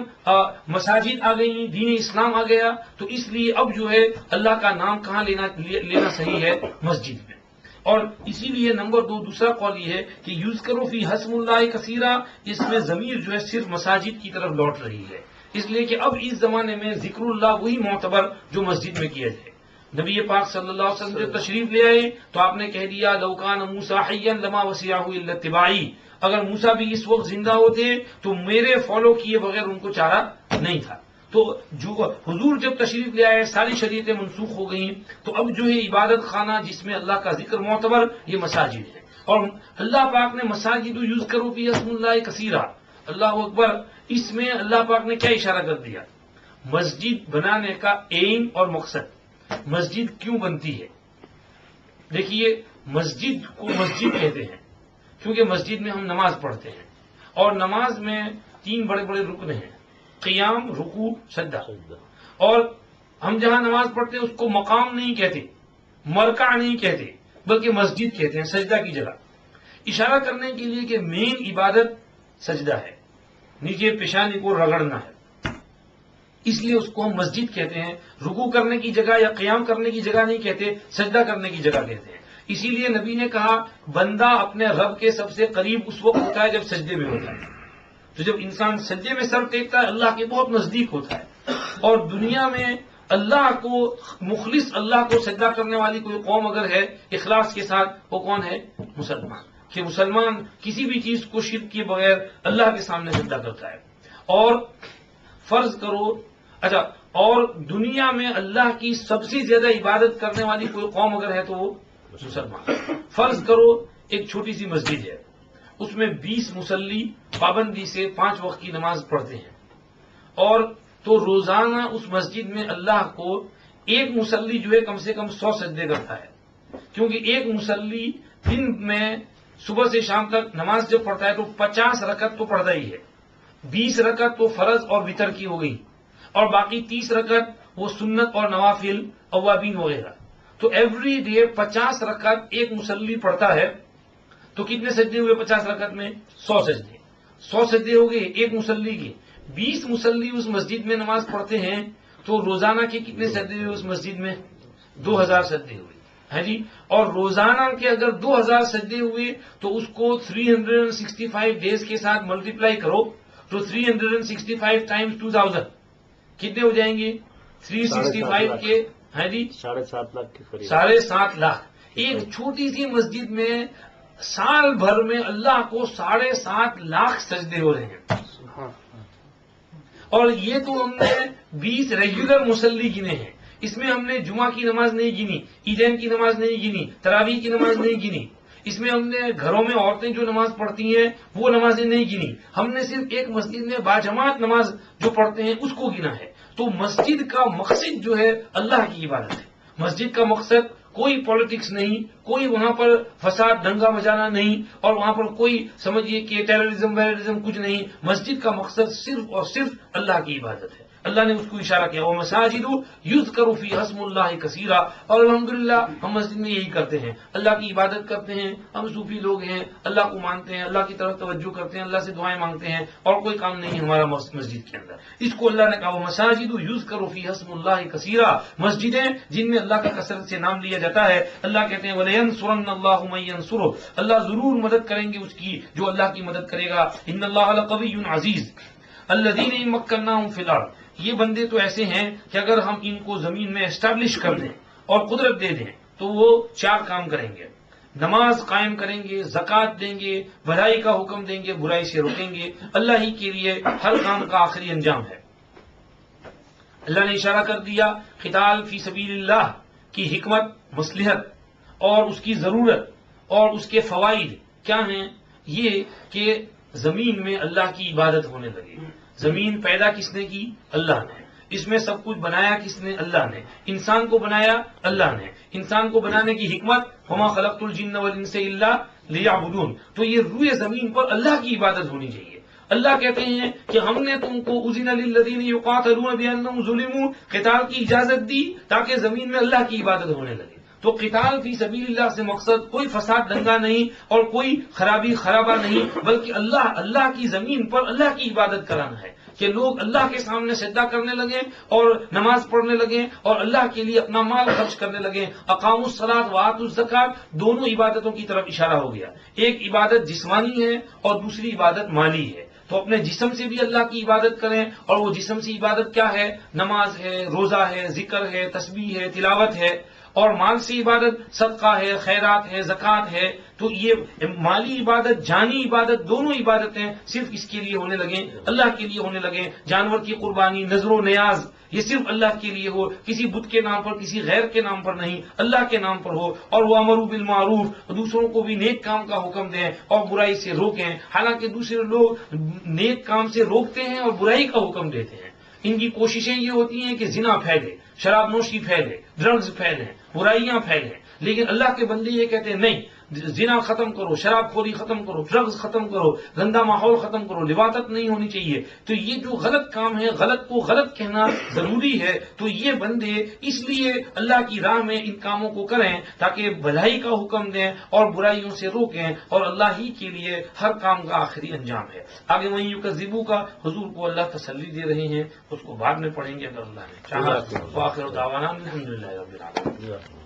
مساجد آ گئی، دین اسلام آ گیا، تو اس لیے اب جو ہے اللہ کا نام کہاں لینا صحیح ہے؟ مسجد میں۔ اور اسی لیے نمبر دو دوسرا قول یہ ہے کہ یوز کرو فی حسم اللہ کثیرا، اس میں ضمیر جو ہے صرف مساجد کی طرف لوٹ رہی ہے، اس لیے کہ اب اس زمانے میں ذکر اللہ وہی معتبر جو مسجد میں کیا جائے۔ نبی پاک صلی اللہ علیہ وسلم جب تشریف لے آئے تو آپ نے کہہ دیا لو کان موسیٰ حیا لما وسعہ الا اتباعی، اگر موسیٰ بھی اس وقت زندہ ہوتے تو میرے فالو کیے بغیر ان کو چارہ نہیں تھا۔ تو جو حضور جب تشریف لے آئے ساری شریعتیں منسوخ ہو گئیں، تو اب جو ہے عبادت خانہ جس میں اللہ کا ذکر معتبر یہ مساجد ہے، اور اللہ پاک نے مساجد یوز کرو فی اسم اللہ کثیرا، اللہ اکبر، اس میں اللہ پاک نے کیا اشارہ کر دیا؟ مسجد بنانے کا ایم اور مقصد، مسجد کیوں بنتی ہے؟ دیکھیے مسجد کو مسجد کہتے ہیں کیونکہ مسجد میں ہم نماز پڑھتے ہیں، اور نماز میں 3 بڑے بڑے رکن ہیں، قیام، رکوع، سجدہ، اور ہم جہاں نماز پڑھتے ہیں اس کو مقام نہیں کہتے، مرکع نہیں کہتے، بلکہ مسجد کہتے ہیں، سجدہ کی جگہ، اشارہ کرنے کے لیے کہ مین عبادت سجدہ ہے، نیچے پیشانی کو رگڑنا ہے، اس لیے اس کو ہم مسجد کہتے ہیں۔ رکوع کرنے کی جگہ یا قیام کرنے کی جگہ نہیں کہتے، سجدہ کرنے کی جگہ کہتے ہیں۔ اسی لیے نبی نے کہا بندہ اپنے رب کے سب سے قریب اس وقت ہوتا ہے جب سجدے میں ہوتا ہے، تو جب انسان سجدے میں سر ٹیکتا ہے اللہ کے بہت نزدیک ہوتا ہے۔ اور دنیا میں اللہ کو مخلص، اللہ کو سجدہ کرنے والی کوئی قوم اگر ہے اخلاص کے ساتھ، وہ کون ہے؟ مسلمان، کہ مسلمان کسی بھی چیز کو شرک کیے بغیر اللہ کے سامنے سجدہ کرتا ہے۔ اور فرض کرو اور دنیا میں اللہ کی سب سے زیادہ عبادت کرنے والی کوئی قوم اگر ہے تو وہ مسلمان۔ فرض کرو ایک چھوٹی سی مسجد ہے، اس میں 20 مصلی پابندی سے 5 وقت کی نماز پڑھتے ہیں، اور تو روزانہ اس مسجد میں اللہ کو ایک مصلی جو ہے کم سے کم 100 سجدے کرتا ہے، کیونکہ ایک مصلی دن میں صبح سے شام تک نماز جب پڑھتا ہے تو 50 رکعت تو پڑھتا ہی ہے، 20 رکعت تو فرض اور وتر کی ہو گئی، اور باقی 30 رکعت وہ سنت اور نوافل اوابین وغیرہ، تو ایوری ڈے 50 رکعت ایک مصلی پڑھتا ہے، تو کتنے سجدے ہوئے 50 رکعت میں؟ 100 سجدے، 100 سجدے ہو گئے ایک مصلی کے۔ 20 مصلی اس مسجد میں نماز پڑھتے ہیں تو روزانہ کے کتنے سجدے ہوئے اس مسجد میں؟ 2000 سجدے ہوئے، ہے جی۔ اور روزانہ کے اگر 2000 سجدے ہوئے تو اس کو 365 ڈیز کے ساتھ ملٹیپلائی کرو، تو 365 ٹائمز 2000 کتنے ہو جائیں گے؟ 365 کے، ہے جی، 7.5 لاکھ کے قریب، 7.5 لاکھ۔ ایک چھوٹی سی مسجد میں سال بھر میں اللہ کو 7.5 لاکھ سجدے ہو رہے ہیں، اور یہ تو ہم نے 20 ریگولر مصلی گنے ہیں، اس میں ہم نے جمعہ کی نماز نہیں گنی، عیدین کی نماز نہیں گنی، تراویح کی نماز نہیں گنی، اس میں ہم نے گھروں میں عورتیں جو نماز پڑھتی ہیں وہ نمازیں نہیں گنی، ہم نے صرف ایک مسجد میں باجماعت نماز جو پڑھتے ہیں اس کو گنا ہے۔ تو مسجد کا مقصد جو ہے اللہ کی عبادت ہے، مسجد کا مقصد کوئی پالیٹکس نہیں، کوئی وہاں پر فساد دنگا مچانا نہیں، اور وہاں پر کوئی سمجھیے کہ ٹیررزم ویررزم کچھ نہیں، مسجد کا مقصد صرف اور صرف اللہ کی عبادت ہے۔ اللہ نے اس کو اشارہ کیا وہ مساجد یذکر فی اسم اللہ کثیرا، اور الحمدللہ ہم مسجد میں یہی کرتے ہیں، اللہ کی عبادت کرتے ہیں، ہم صوفی لوگ ہیں، اللہ کو مانتے ہیں، اللہ کی طرف توجہ کرتے ہیں، اللہ سے دعائیں مانگتے ہیں، اور کوئی کام نہیں ہمارا مسجد کے اندر۔ اس کو اللہ نے کہا وہ مساجد یذکر فی اسم اللہ کثیرا، مسجدیں جن میں اللہ کا کثرت سے نام لیا جاتا ہے۔ اللہ کہتے ہیں وَلَيَنْصُرَنَّ اللَّهُ مَن يَنْصُرُهُ، اللہ ضرور مدد کریں گے اس کی جو اللہ کی مدد کرے گا۔ ان اللہ لقوی عزیز الذین ان مکناہم فی الارض، یہ بندے تو ایسے ہیں کہ اگر ہم ان کو زمین میں اسٹیبلش کر دیں اور قدرت دے دیں تو وہ 4 کام کریں گے، نماز قائم کریں گے، زکوٰۃ دیں گے، بھلائی کا حکم دیں گے، برائی سے روکیں گے، اللہ ہی کے لیے ہر کام کا آخری انجام ہے۔ اللہ نے اشارہ کر دیا قتال فی سبیل اللہ کی حکمت، مصلحت اور اس کی ضرورت اور اس کے فوائد کیا ہیں. یہ کہ زمین میں اللہ کی عبادت ہونے لگے. زمین پیدا کس نے کی؟ اللہ نے. اس میں سب کچھ بنایا کس نے؟ اللہ نے. انسان کو بنایا اللہ نے. انسان کو بنانے کی حکمت وما خلقت الجن والانس الا لیعبدون. تو یہ روئے زمین پر اللہ کی عبادت ہونی چاہیے. اللہ کہتے ہیں کہ ہم نے تم کو اذن للذین یقاتلون بانہم ظلموا، قتال کی اجازت دی تاکہ زمین میں اللہ کی عبادت ہونے لگے. تو قتال فی سبیل اللہ سے مقصد کوئی فساد دنگا نہیں اور کوئی خرابی خرابہ نہیں، بلکہ اللہ کی زمین پر اللہ کی عبادت کرانا ہے کہ لوگ اللہ کے سامنے سجدہ کرنے لگیں اور نماز پڑھنے لگیں اور اللہ کے لیے اپنا مال خرچ کرنے لگیں. اقاموا الصلاۃ وآتوا الزکوٰۃ، دونوں عبادتوں کی طرف اشارہ ہو گیا. ایک عبادت جسمانی ہے اور دوسری عبادت مالی ہے. تو اپنے جسم سے بھی اللہ کی عبادت کریں، اور وہ جسم سے عبادت کیا ہے؟ نماز ہے، روزہ ہے، ذکر ہے، تسبیح ہے، تلاوت ہے. اور مال سے عبادت صدقہ ہے، خیرات ہے، زکوٰۃ ہے. تو یہ مالی عبادت، جانی عبادت، دونوں عبادتیں صرف اس کے لیے ہونے لگیں، اللہ کے لیے ہونے لگیں. جانور کی قربانی، نذر و نیاز، یہ صرف اللہ کے لیے ہو، کسی بت کے نام پر، کسی غیر کے نام پر نہیں، اللہ کے نام پر ہو. اور وہ امروا بالمعروف، دوسروں کو بھی نیک کام کا حکم دیں اور برائی سے روکیں. حالانکہ دوسرے لوگ نیک کام سے روکتے ہیں اور برائی کا حکم دیتے ہیں. ان کی کوششیں یہ ہوتی ہیں کہ زنا پھیلے، شراب نوشی پھیلے، ڈرگز پھیلیں، برائیاں پھیلیں. لیکن اللہ کے بندے یہ کہتے ہیں نہیں، زنا ختم کرو، شراب خوری ختم کرو، ڈرگز ختم کرو، گندا ماحول ختم کرو، لواطت نہیں ہونی چاہیے. تو یہ جو غلط کام ہے، غلط کو غلط کہنا ضروری ہے. تو یہ بندے اس لیے اللہ کی راہ میں ان کاموں کو کریں تاکہ بھلائی کا حکم دیں اور برائیوں سے روکیں، اور اللہ ہی کے لیے ہر کام کا آخری انجام ہے. آگے وہیں یکذبوا کا حضور کو اللہ تسلی دے رہے ہیں، اس کو بعد میں پڑھیں گے اگر اللہ نے چاہا. وآخر دعوانا الحمدللہ رب العالمین.